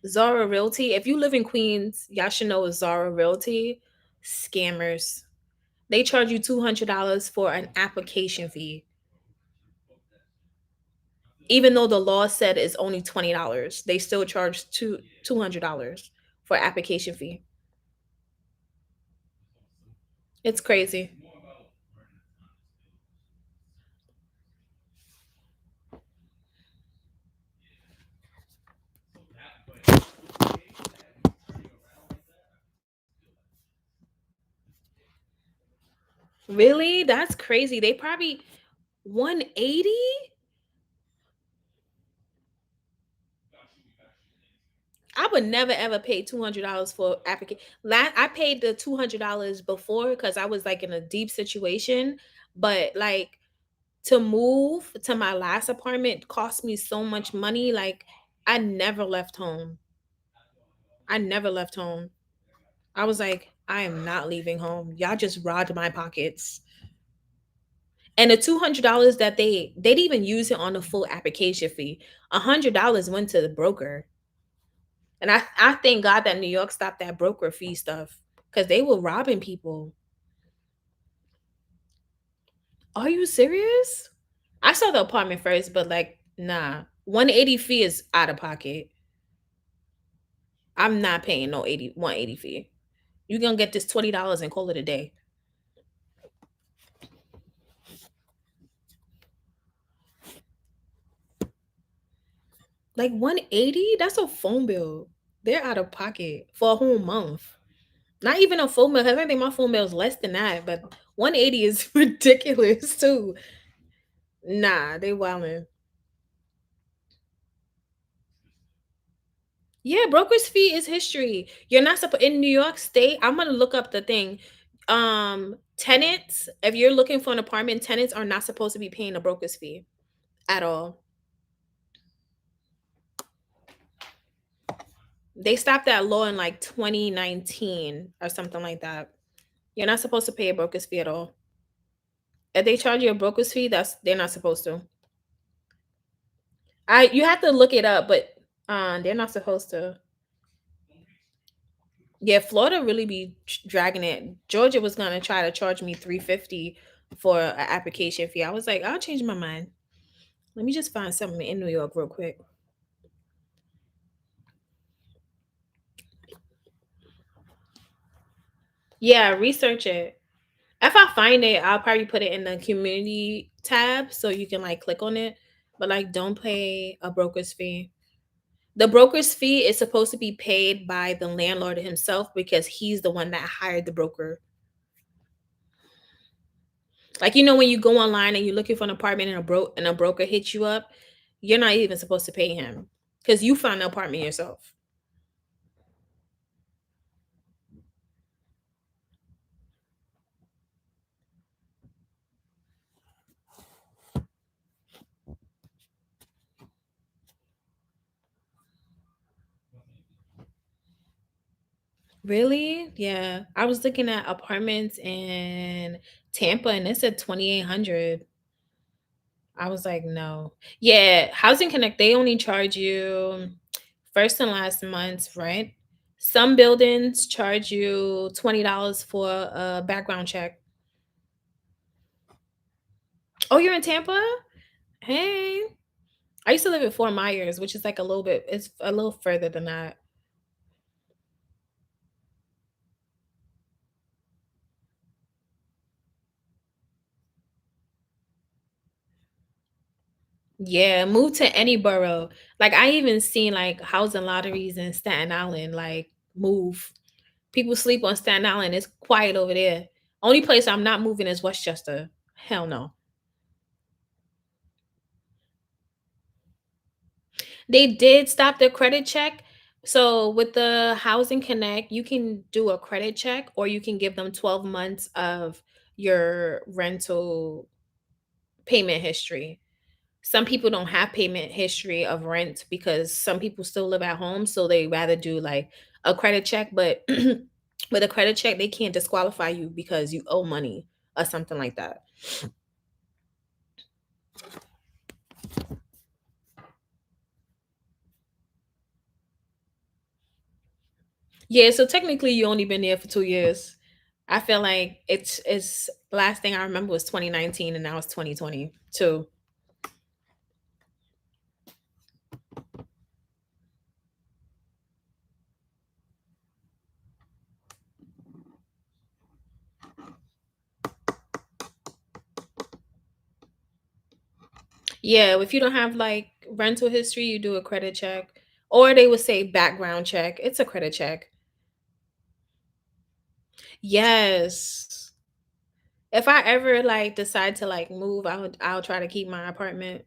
Zara Realty, if you live in Queens, y'all should know Zara Realty. Scammers. They charge you $200 for an application fee, even though the law said it's only $20. They still charge $200 for application fee. It's crazy. Really? That's crazy. They probably 180. I would never ever pay $200 for application. I paid the $200 before because I was like in a deep situation, but like to move to my last apartment cost me so much money. Like I never left home. I never left home. I was like, I am not leaving home. Y'all just robbed my pockets. And the $200 that they didn't even use it on the full application fee. $100 went to the broker. And I thank God that New York stopped that broker fee stuff because they were robbing people. Are you serious? I saw the apartment first, but like, nah. 180 fee is out of pocket. I'm not paying no 180 fee. You gonna get this $20 and call it a day. Like 180? That's a phone bill. They're out of pocket for a whole month. Not even a phone bill. I think my phone bill is less than that, but 180 is ridiculous too. Nah, they wildin'. Yeah, broker's fee is history. You're not supposed in New York State. I'm gonna look up the thing. Tenants, if you're looking for an apartment, tenants are not supposed to be paying a broker's fee at all. They stopped that law in like 2019 or something like that. You're not supposed to pay a broker's fee at all. If they charge you a broker's fee, that's they're not supposed to. I you have to look it up, but they're not supposed to. Yeah, Florida really be dragging it. Georgia was gonna try to charge me 350 for an application fee. I was like, I'll change my mind. Let me just find something in New York real quick. Yeah, research it. If I find it, I'll probably put it in the community tab so you can like click on it. But like, don't pay a broker's fee. The broker's fee is supposed to be paid by the landlord himself because he's the one that hired the broker. Like when you go online and you're looking for an apartment and a broker hits you up, you're not even supposed to pay him because you found the apartment yourself. Really? Yeah. I was looking at apartments in Tampa and it said 2,800. I was like, no. Yeah, Housing Connect, they only charge you first and last month's rent. Some buildings charge you $20 for a background check. Oh, you're in Tampa? Hey. I used to live in Fort Myers, which is like it's a little further than that. Yeah, move to any borough. Like I even seen like housing lotteries in Staten Island, like move. People sleep on Staten Island. It's quiet over there. Only place I'm not moving is Westchester. Hell no. They did stop the credit check. So with the Housing Connect, you can do a credit check or you can give them 12 months of your rental payment history. Some people don't have payment history of rent because some people still live at home, so they rather do like a credit check, but with a credit check, they can't disqualify you because you owe money or something like that. Yeah, so technically you only been there for 2 years. I feel like it's last thing I remember was 2019 and now it's 2022. Yeah, if you don't have like rental history, you do a credit check. Or they would say background check. It's a credit check. Yes. If I ever like decide to like move, I'll try to keep my apartment.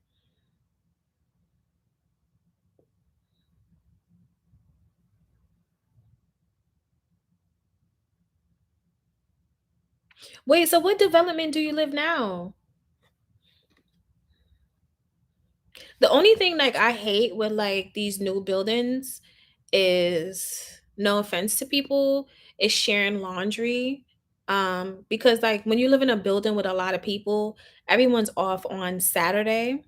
Wait, so what development do you live now? The only thing like I hate with like these new buildings is no offense to people, is sharing laundry. Because like when you live in a building with a lot of people, everyone's off on Saturday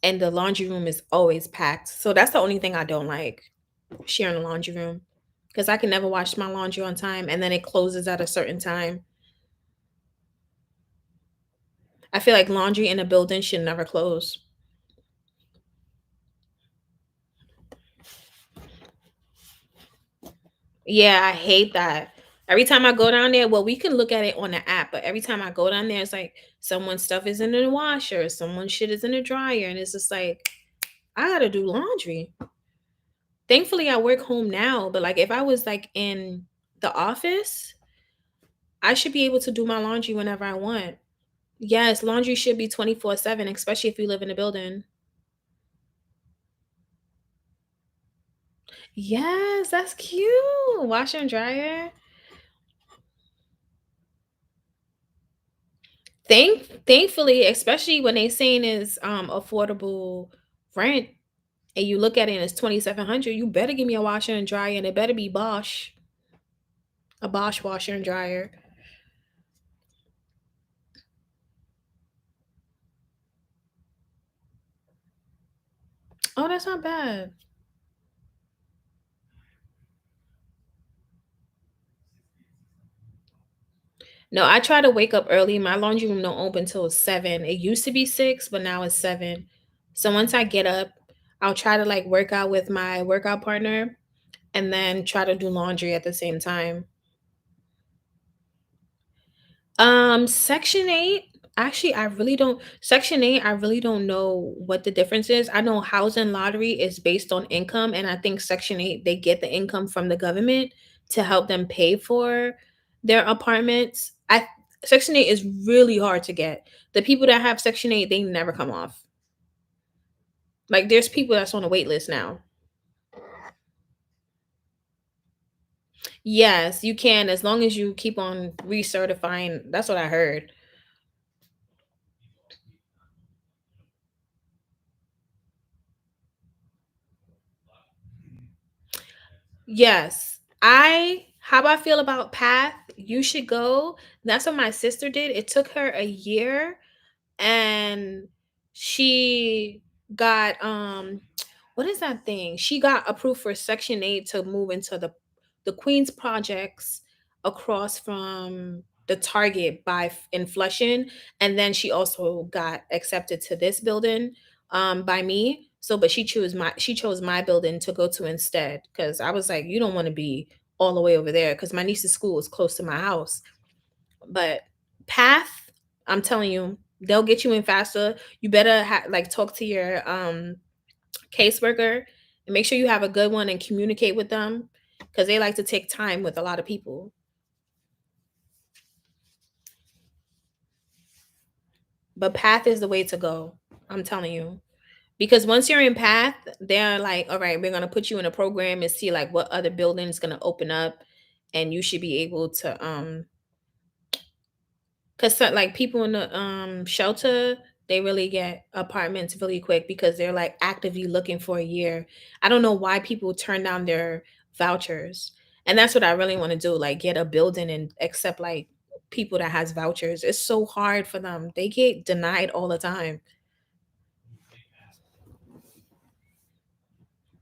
and the laundry room is always packed. So that's the only thing I don't like, sharing a laundry room. Because I can never wash my laundry on time and then it closes at a certain time. I feel like laundry in a building should never close. Yeah, I hate that. Every time I go down there, well, we can look at it on the app, but every time I go down there, it's like someone's stuff is in the washer, someone's shit is in the dryer, and it's just like I gotta do laundry. Thankfully, I work home now, but like if I was like in the office, I should be able to do my laundry whenever I want. Yes, laundry should be 24/7, especially if you live in a building. Yes, that's cute. Washer and dryer. Thankfully, especially when they saying is affordable rent and you look at it and it's 2,700, you better give me a washer and dryer and it better be Bosch, a Bosch washer and dryer. Oh, that's not bad. No, I try to wake up early. My laundry room don't open till 7. It used to be 6, but now it's 7. So once I get up, I'll try to like work out with my workout partner and then try to do laundry at the same time. Section 8, actually Section 8, I really don't know what the difference is. I know housing lottery is based on income, and I think Section 8, they get the income from the government to help them pay for their apartments. I Section 8 is really hard to get. The people that have Section 8, they never come off. Like there's people that's on a wait list now. Yes, you can as long as you keep on recertifying. That's what I heard. Yes. How I feel about Path, you should go. That's what my sister did. It took her a year and she got what is that thing? She got approved for Section 8 to move into the Queens projects across from the Target in Flushing, and then she also got accepted to this building by me. So but she chose my building to go to instead cuz I was like you don't want to be all the way over there cuz my niece's school is close to my house. But Path, I'm telling you, they'll get you in faster. You better like talk to your caseworker and make sure you have a good one and communicate with them because they like to take time with a lot of people. But Path is the way to go. I'm telling you. Because once you're in Path, they're like, all right, we're gonna put you in a program and see like what other buildings gonna open up and you should be able to because like people in the shelter, they really get apartments really quick because they're like actively looking for a year. I don't know why people turn down their vouchers. And that's what I really want to do, like get a building and accept like people that has vouchers. It's so hard for them. They get denied all the time.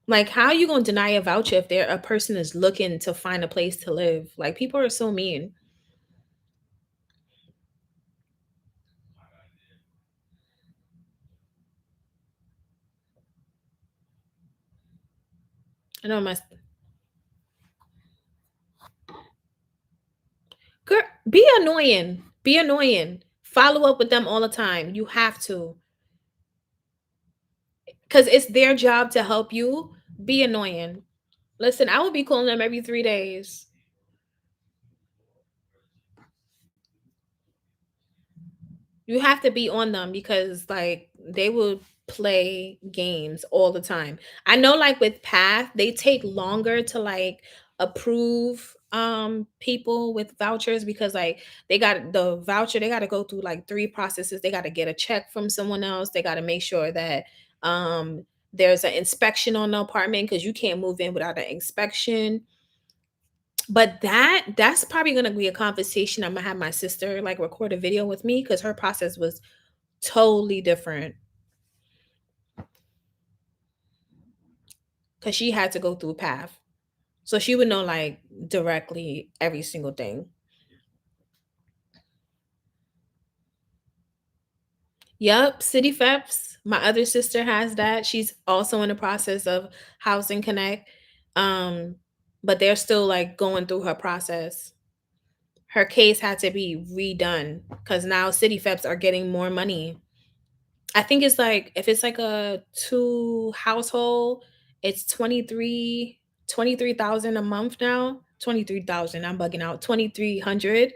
Like how you gonna deny a voucher if there a person is looking to find a place to live? Like people are so mean. I know my girl, be annoying. Be annoying. Follow up with them all the time. You have to. Because it's their job to help you. Be annoying. Listen, I will be calling them every 3 days. You have to be on them because like they will play games all the time. I know like with Path, they take longer to like approve people with vouchers because like they got the voucher, they got to go through like three processes. They got to get a check from someone else. They got to make sure that there's an inspection on the apartment because you can't move in without an inspection. But that's probably gonna be a conversation I'm gonna have my sister like record a video with me because her process was totally different because she had to go through path. So she would know like directly every single thing. Yep, City Feps. My other sister has that. She's also in the process of Housing Connect. Um, but they're still like going through her process. Her case had to be redone because now City Feps are getting more money. I think it's like if it's like a two household, it's 23,000 a month now. 23,000. I'm bugging out. 2,300.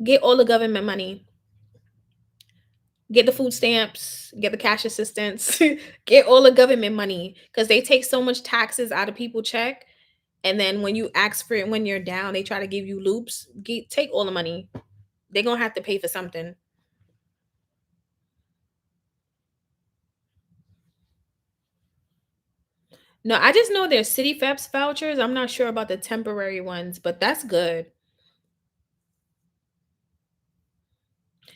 Get all the government money. Get the food stamps, get the cash assistance, get all the government money because they take so much taxes out of people check. And then when you ask for it when you're down, they try to give you loops. Take all the money. They're gonna have to pay for something. No, I just know there's city FEPS vouchers. I'm not sure about the temporary ones, but that's good.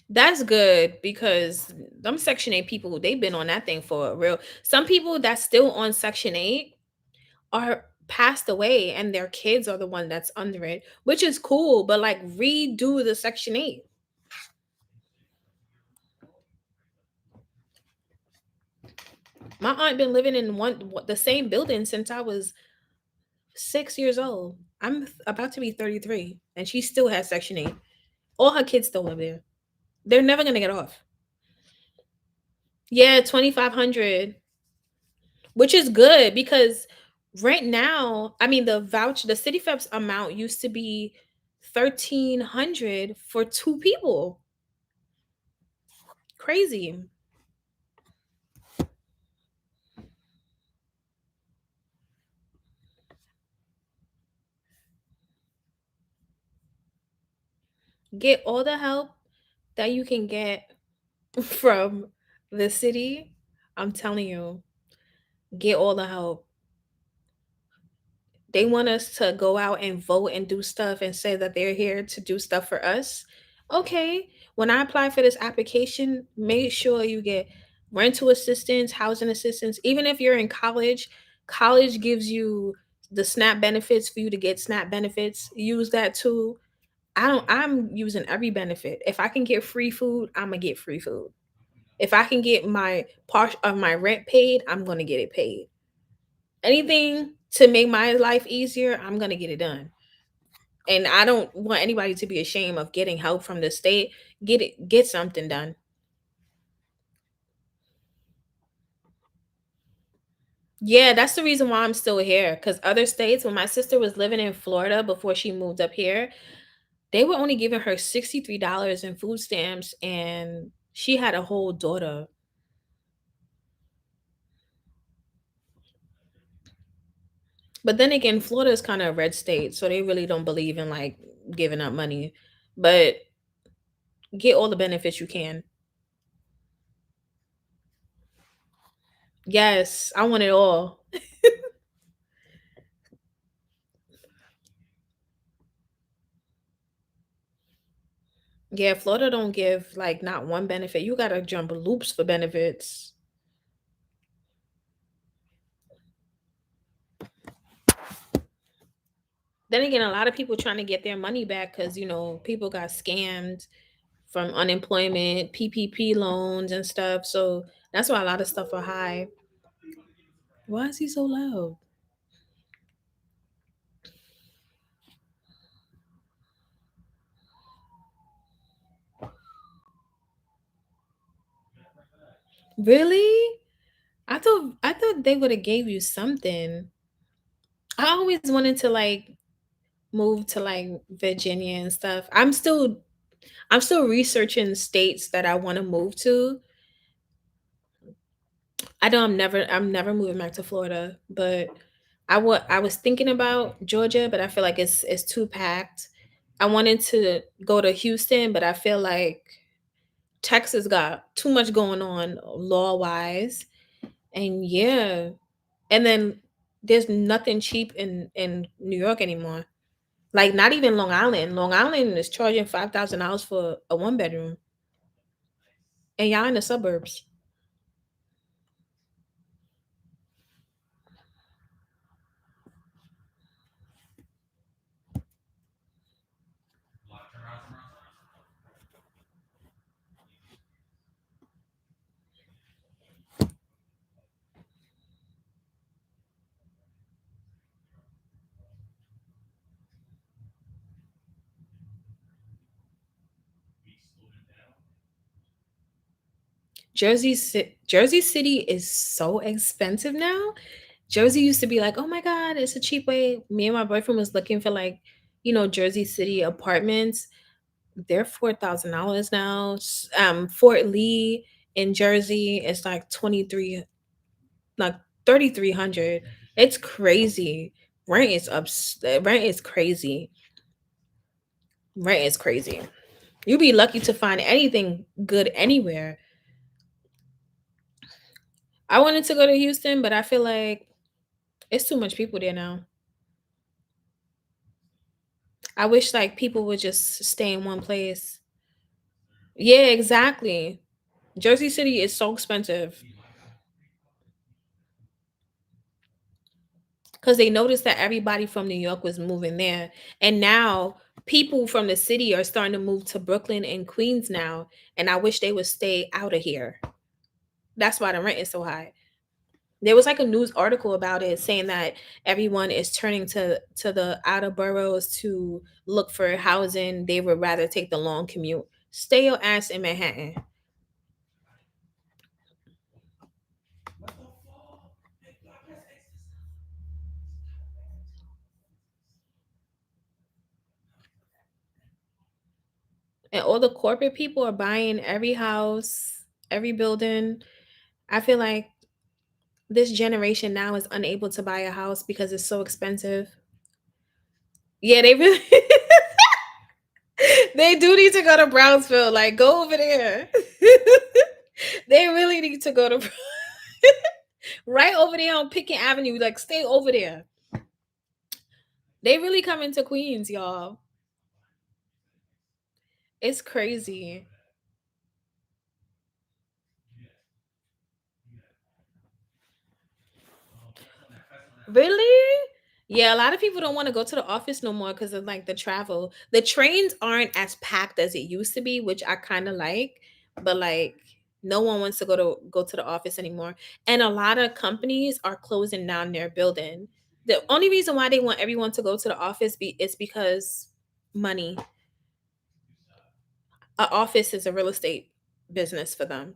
That's good because them Section 8 people, they've been on that thing for a real. Some people that's still on Section 8 are passed away and their kids are the one that's under it, which is cool, but like redo the Section 8. My aunt been living in the same building since I was 6 years old. I'm about to be 33 and she still has Section 8. All her kids still live there. They're never gonna get off. Yeah, 2,500, which is good because right now, I mean the city FEPS amount used to be 1,300 for two people. Crazy. Get all the help that you can get from the city. I'm telling you, get all the help. They want us to go out and vote and do stuff and say that they're here to do stuff for us. Okay, when I apply for this application, make sure you get rental assistance, housing assistance. Even if you're in college, college gives you the SNAP benefits for you to get SNAP benefits. Use that too. I'm using every benefit. If I can get free food, I'm gonna get free food. If I can get my part of my rent paid, I'm gonna get it paid. Anything to make my life easier, I'm gonna get it done. And I don't want anybody to be ashamed of getting help from the state. Get something done. Yeah, that's the reason why I'm still here. Cause other states, when my sister was living in Florida before she moved up here, they were only giving her $63 in food stamps and she had a whole daughter. But then again, Florida is kind of a red state, so they really don't believe in like giving up money. But get all the benefits you can. Yes, I want it all. Yeah, Florida don't give like not one benefit. You gotta jump loops for benefits. Then again, a lot of people trying to get their money back because people got scammed from unemployment, PPP loans and stuff. So that's why a lot of stuff are high. Why is he so loud? Really? I thought they would have gave you something. I always wanted to like move to like Virginia and stuff. I'm still researching states that I want to move to. I know I'm never moving back to Florida, but I was thinking about Georgia, but I feel like it's too packed. I wanted to go to Houston, but I feel like Texas got too much going on law wise. And yeah. And then there's nothing cheap in New York anymore. Like not even Long Island. Long Island is charging $5,000 for a one bedroom, and y'all in the suburbs. Jersey City is so expensive now. Jersey used to be like, oh my God, it's a cheap way. Me and my boyfriend was looking for like, Jersey City apartments. They're $4,000 now. Fort Lee in Jersey is like 3,300. It's crazy. Rent is crazy. Rent is crazy. You'd be lucky to find anything good anywhere. I wanted to go to Houston, but I feel like it's too much people there now. I wish like people would just stay in one place. Yeah, exactly. Jersey City is so expensive because they noticed that everybody from New York was moving there. And now people from the city are starting to move to Brooklyn and Queens now. And I wish they would stay out of here. That's why the rent is so high. There was like a news article about it saying that everyone is turning to the outer boroughs to look for housing. They would rather take the long commute. Stay your ass in Manhattan. And all the corporate people are buying every house, every building. I feel like this generation now is unable to buy a house because it's so expensive. Yeah, they really they do need to go to Brownsville. Like, go over there. They really need to go to right over there on Pickett Avenue. Like, stay over there. They really come into Queens, y'all. It's crazy. Really? Yeah, a lot of people don't want to go to the office no more because of like the travel. The trains aren't as packed as it used to be, which I kind of like, but like no one wants to go to the office anymore. And a lot of companies are closing down their building. The only reason why they want everyone to go to the office is because money. A office is a real estate business for them.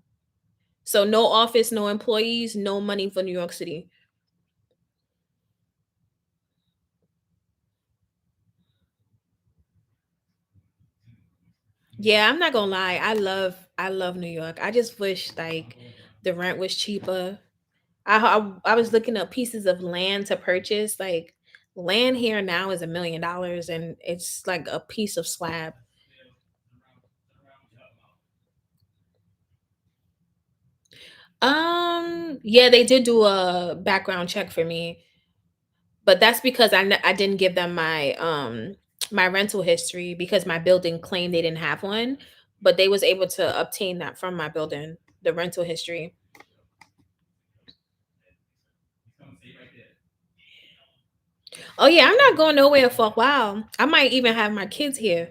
So no office, no employees, no money for New York City. Yeah, I'm not gonna lie. I love New York. I just wish like the rent was cheaper. I was looking up pieces of land to purchase. Like land here now is $1 million and it's like a piece of slab. Yeah, they did do a background check for me, but that's because I didn't give them my rental history because my building claimed they didn't have one, but they was able to obtain that from my building, the rental history. Oh yeah, I'm not going nowhere for a while. I might even have my kids here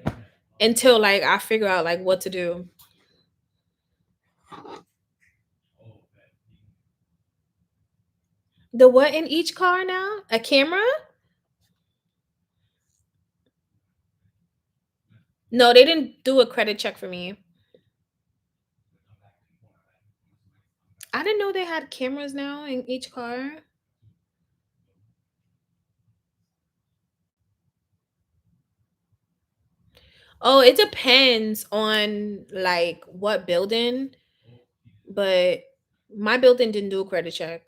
until like I figure out like what to do. The what in each car now? A camera? No, they didn't do a credit check for me. I didn't know they had cameras now in each car. Oh, it depends on like what building, but my building didn't do a credit check.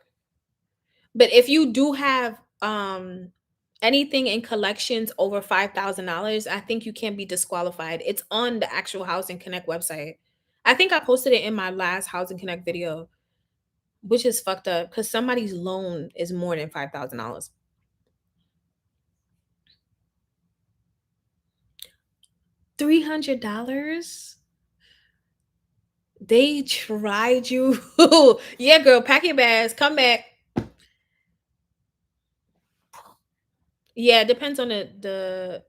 But if you do have anything in collections over $5,000, I think you can be disqualified. It's on the actual Housing Connect website. I think I posted it in my last Housing Connect video, which is fucked up because somebody's loan is more than $5,000. $300? They tried you. Yeah, girl, pack your bags, come back. Yeah, it depends on the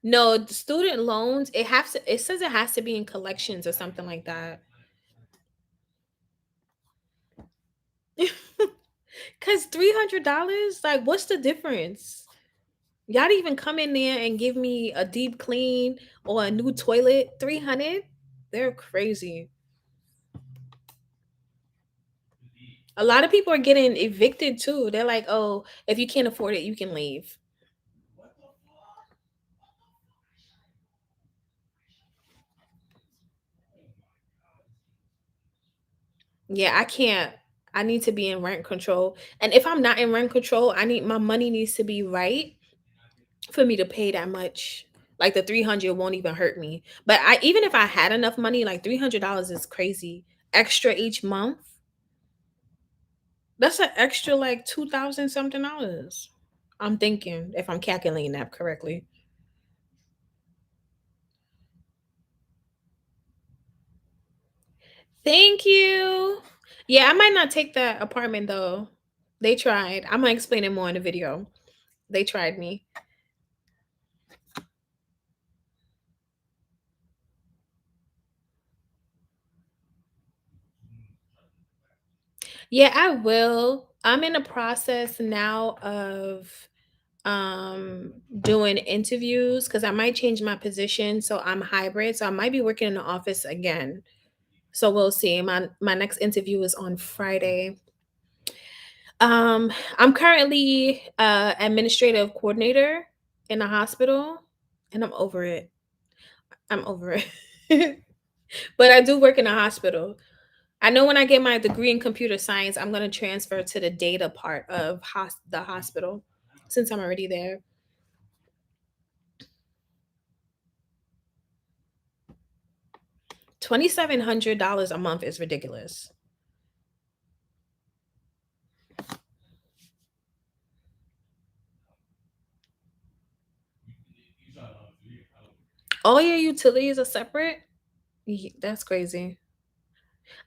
no, the student loans, it says it has to be in collections or something like that. Cause $300, like what's the difference? Y'all didn't even come in there and give me a deep clean or a new toilet. 300? They're crazy. A lot of people are getting evicted too. They're like, "Oh, if you can't afford it, you can leave." Yeah, I can't. I need to be in rent control. And if I'm not in rent control, I need my money needs to be right for me to pay that much. Like the 300 won't even hurt me. But I even if I had enough money, like $300 is crazy. Extra each month. That's an extra like 2,000 something dollars. I'm thinking if I'm calculating that correctly. Thank you. Yeah, I might not take that apartment though. They tried. I'm gonna explain it more in the video. They tried me. Yeah, I will. I'm in the process now of doing interviews because I might change my position. So I'm hybrid. So I might be working in the office again. So we'll see. My next interview is on Friday. I'm currently administrative coordinator in a hospital and I'm over it. I'm over it. But I do work in a hospital. I know when I get my degree in computer science, I'm going to transfer to the data part of the hospital since I'm already there. $2,700 a month is ridiculous. All your utilities are separate? That's crazy.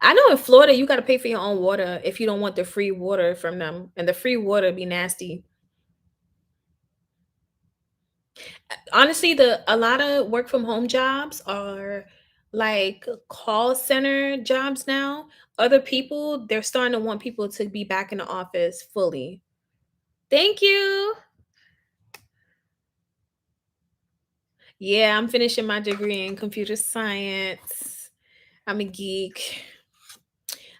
I know in Florida you got to pay for your own water if you don't want the free water from them, and the free water be nasty. Honestly, the a lot of work from home jobs are like call center jobs now. Other people, they're starting to want people to be back in the office fully. Thank you. Yeah, I'm finishing my degree in computer science. I'm a geek.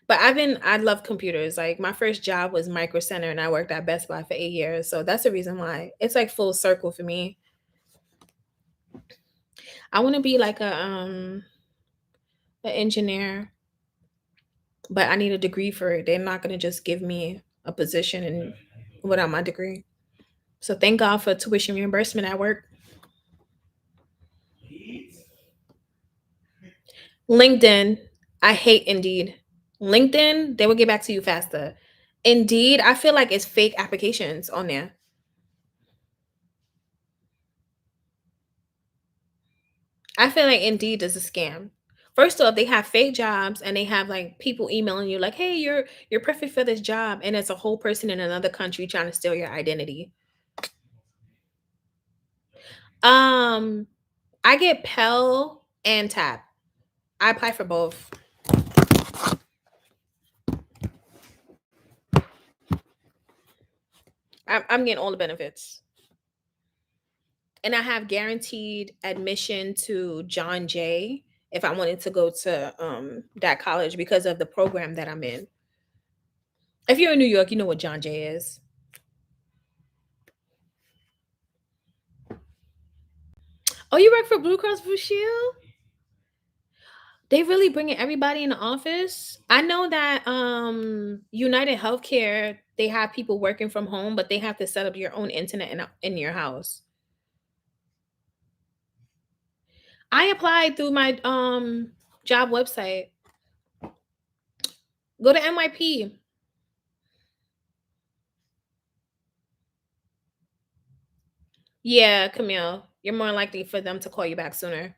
But I love computers. Like my first job was Micro Center and I worked at Best Buy for 8 years. So that's the reason why. It's like full circle for me. I want to be like an engineer, but I need a degree for it. They're not gonna just give me a position and without my degree. So thank God for tuition reimbursement at work. LinkedIn, I hate Indeed. LinkedIn, they will get back to you faster. Indeed, I feel like it's fake applications on there. I feel like Indeed is a scam. First off, they have fake jobs and they have like people emailing you like, "Hey, you're perfect for this job," and it's a whole person in another country trying to steal your identity. Um, I get Pell and Tap. I apply for both. I'm getting all the benefits. And I have guaranteed admission to John Jay if I wanted to go to that college because of the program that I'm in. If you're in New York, you know what John Jay is. Oh, you work for Blue Cross Blue Shield? They really bringing everybody in the office. I know that United Healthcare, they have people working from home, but they have to set up your own internet in your house. I applied through my job website. Go to NYP. Yeah, Camille. You're more likely for them to call you back sooner.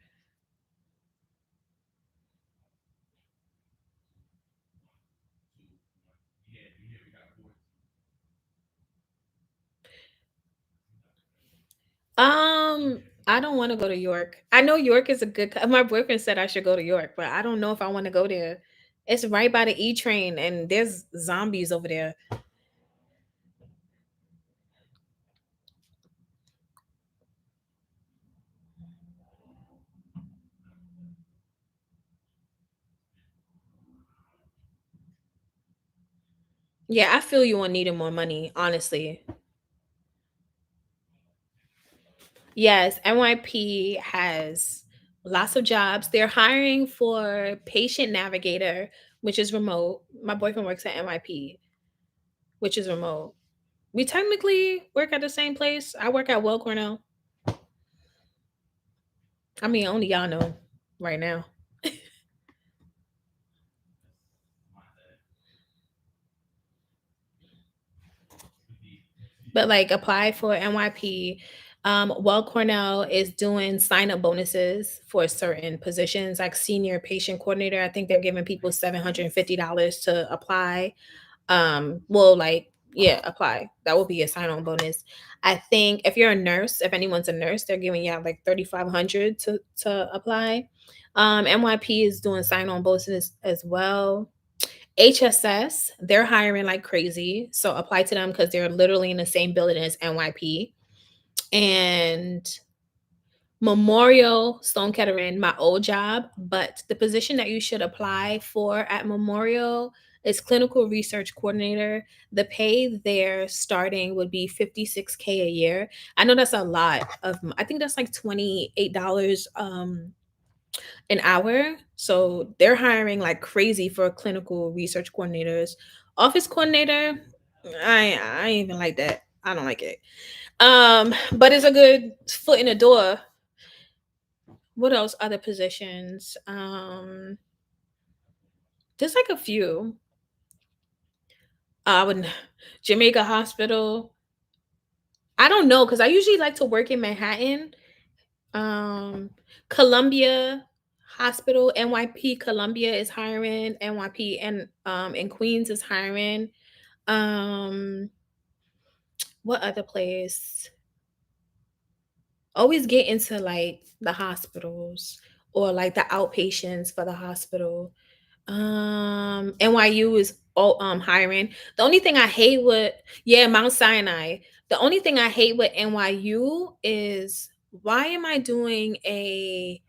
I don't want to go to York. I know York is a good my boyfriend said I should go to York, but I don't know if I want to go there. It's right by the E train and there's zombies over there. Yeah, I feel you on needing more money, honestly. Yes, NYP has lots of jobs. They're hiring for patient navigator, which is remote. My boyfriend works at NYP, which is remote. We technically work at the same place. I work at Well Cornell. I mean, only y'all know right now. But like apply for NYP. Well Cornell is doing sign up bonuses for certain positions, like senior patient coordinator. I think they're giving people $750 to apply. Well, like, yeah, apply. That will be a sign on bonus. I think if you're a nurse, if anyone's a nurse, they're giving you like 3,500 to apply. NYP is doing sign on bonuses as well. HSS, they're hiring like crazy. So apply to them because they're literally in the same building as NYP. And Memorial Sloan Kettering, my old job, but the position that you should apply for at Memorial is clinical research coordinator. The pay there starting would be 56K a year. I know that's a lot of, I think that's like $28 an hour. So they're hiring like crazy for clinical research coordinators. Office coordinator, I ain't even like that. I don't like it. But it's a good foot in the door. What else? Other positions? There's like a few. I would Jamaica Hospital. I don't know because I usually like to work in Manhattan. Um, Columbia Hospital, NYP Columbia is hiring. NYP and in Queens is hiring. Um, what other place? Always get into like the hospitals or like the outpatients for the hospital. NYU is hiring. The only thing I hate with yeah, Mount Sinai. The only thing I hate with NYU is why am I doing a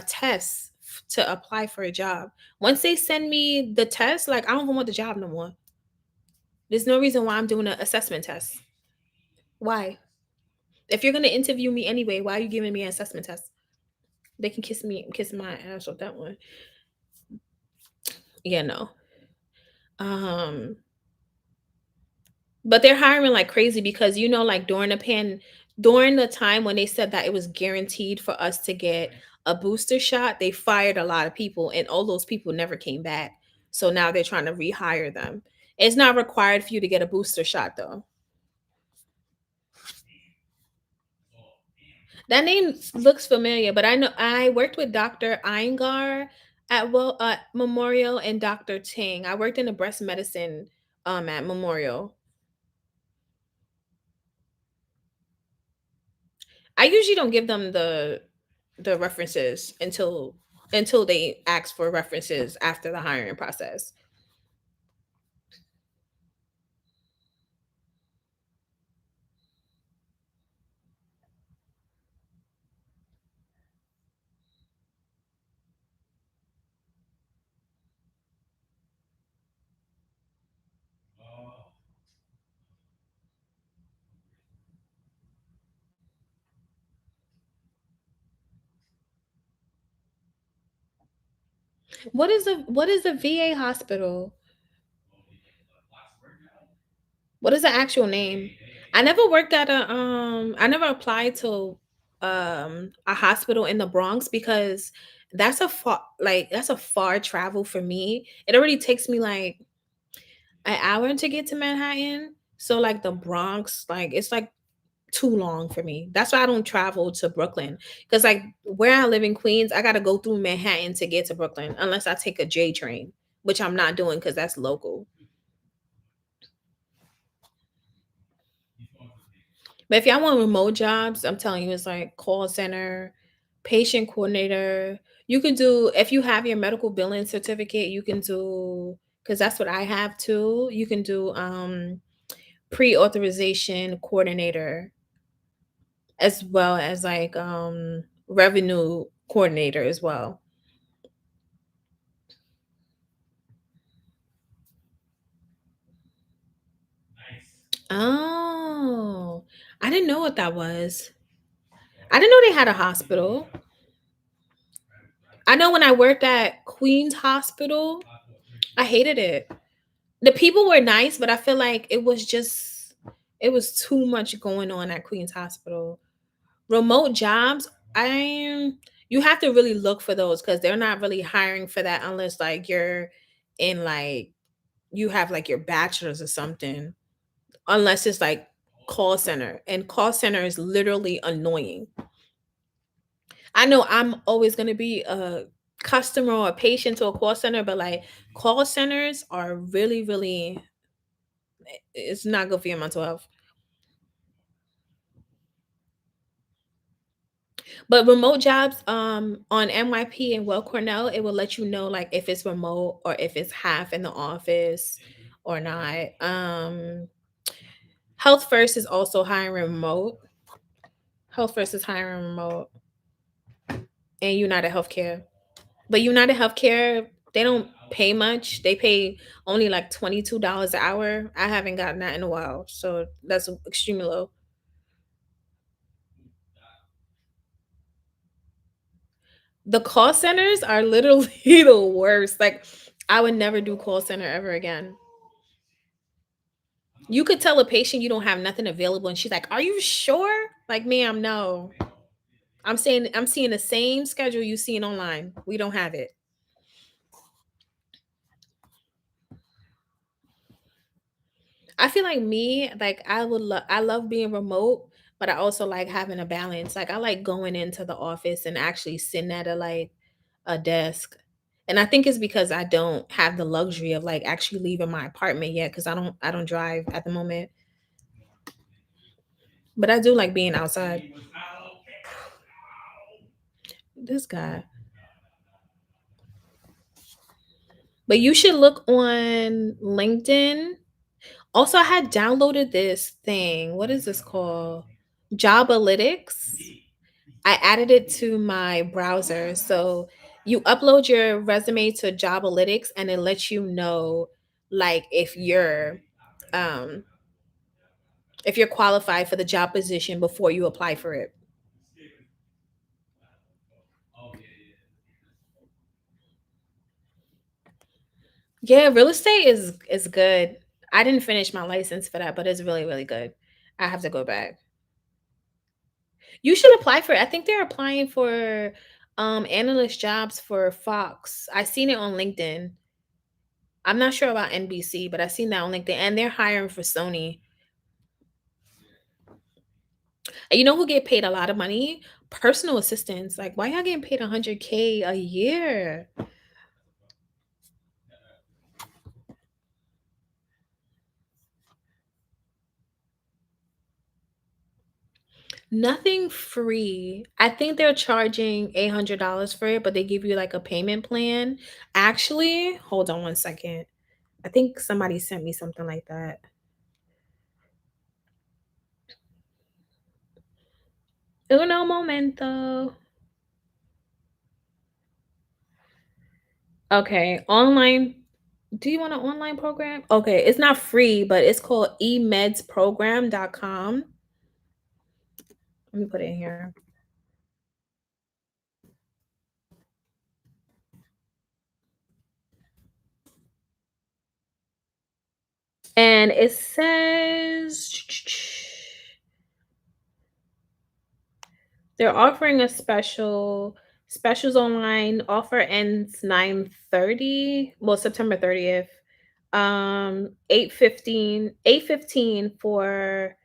test to apply for a job? Once they send me the test, like I don't even want the job no more. There's no reason why I'm doing an assessment test. Why? If you're gonna interview me anyway, why are you giving me an assessment test? They can kiss my ass with that one. Yeah, no. Um, but they're hiring like crazy because like during the time when they said that it was guaranteed for us to get a booster shot, they fired a lot of people and all those people never came back. So now they're trying to rehire them. It's not required for you to get a booster shot though. That name looks familiar, but I know I worked with Dr. Eingar at Memorial and Dr. Ting. I worked in the breast medicine at Memorial. I usually don't give them the references until they ask for references after the hiring process. What is a VA hospital? What is the actual name? I never applied to a hospital in the Bronx because that's a far travel for me. It already takes me like an hour to get to Manhattan. So like the Bronx, like it's like too long for me. That's why I don't travel to Brooklyn. Because like where I live in Queens, I gotta go through Manhattan to get to Brooklyn, unless I take a J train, which I'm not doing because that's local. But if y'all want remote jobs, I'm telling you, it's like call center, patient coordinator. You can do if you have your medical billing certificate, you can do because that's what I have too. You can do pre-authorization coordinator as well as like revenue coordinator as well. Oh, I didn't know what that was. I didn't know they had a hospital. I know when I worked at Queen's Hospital, I hated it. The people were nice, but I feel like it was too much going on at Queen's Hospital. Remote jobs, I you have to really look for those because they're not really hiring for that unless like you're in like you have like your bachelor's or something. Unless it's like call center. And call center is literally annoying. I know I'm always gonna be a customer or a patient to a call center, but like call centers are really, really it's not good for your mental health. But remote jobs, on NYP and Well Cornell, it will let you know like if it's remote or if it's half in the office or not. Health First is also hiring remote. Health First is hiring remote, and United Healthcare. But United Healthcare, they don't pay much. They pay only like $22 an hour. I haven't gotten that in a while, so that's extremely low. The call centers are literally the worst. Like, I would never do call center ever again. You could tell a patient you don't have nothing available, and she's like, "Are you sure?" Like, ma'am, no. I'm seeing the same schedule you seen online. We don't have it. I feel like me, like I love being remote, but I also like having a balance. Like I like going into the office and actually sitting at a desk. And I think it's because I don't have the luxury of like actually leaving my apartment yet because I don't drive at the moment. But I do like being outside. This guy. But you should look on LinkedIn. Also, I had downloaded this thing. What is this called? Jobalytics. I added it to my browser. So you upload your resume to Jobalytics and it lets you know like um if you're qualified for the job position before you apply for it. Yeah, real estate is good. I didn't finish my license for that, but it's really, really good. I have to go back. You should apply for it. I think they're applying for analyst jobs for Fox. I seen it on LinkedIn. I'm not sure about NBC, but I seen that on LinkedIn and they're hiring for Sony. And you know who get paid a lot of money? Personal assistants. Like, why y'all getting paid 100K a year? Nothing free. I think they're charging $800 for it, but they give you like a payment plan. Actually, hold on one second. I think somebody sent me something like that. Uno momento. Okay, online. Do you want an online program? Okay, it's not free, but it's called emedsprogram.com. Let me put it in here. And it says they're offering a specials online. Offer ends 9:30. Well, September 30th. 8:15 for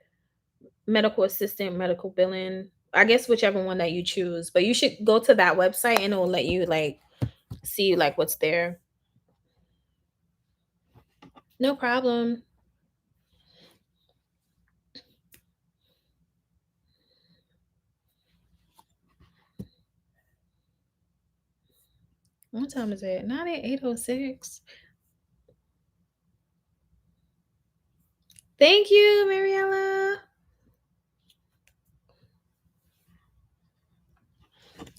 medical assistant, medical billing. I guess whichever one that you choose. But you should go to that website and it will let you like see like what's there. No problem. What time is it? Not at 8:06. Thank you, Mariella.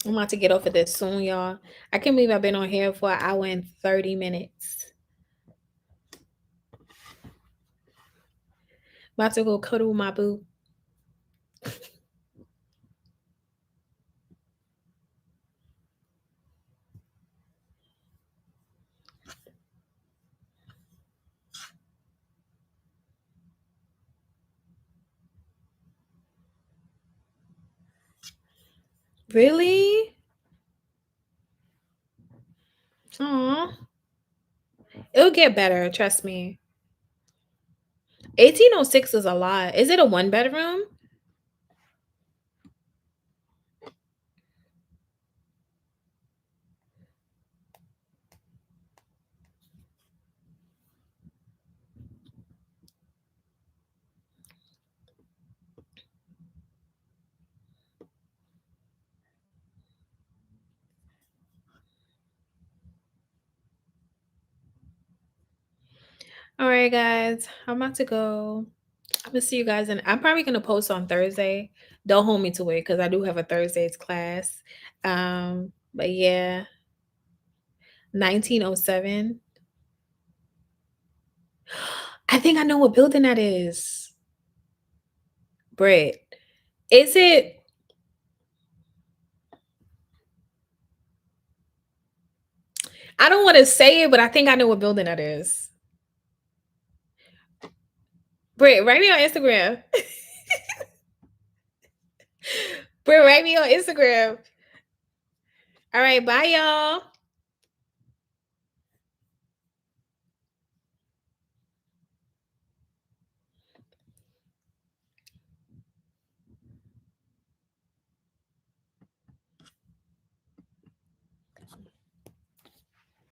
I'm about to get off of this soon, y'all. I can't believe I've been on here for an hour and 30 minutes. About to go cuddle my boo. Really? Aw. It'll get better, trust me. 1806 is a lot. Is it a one bedroom? All right, guys. I'm about to go. I'm gonna see you guys, and I'm probably gonna post on Thursday. Don't hold me to it because I do have a Thursday's class. But yeah, 1907. I think I know what building that is. Brett. Is it? I don't want to say it, but I think I know what building that is. Brett, write me on Instagram. Brett, write me on Instagram. All right, bye, y'all.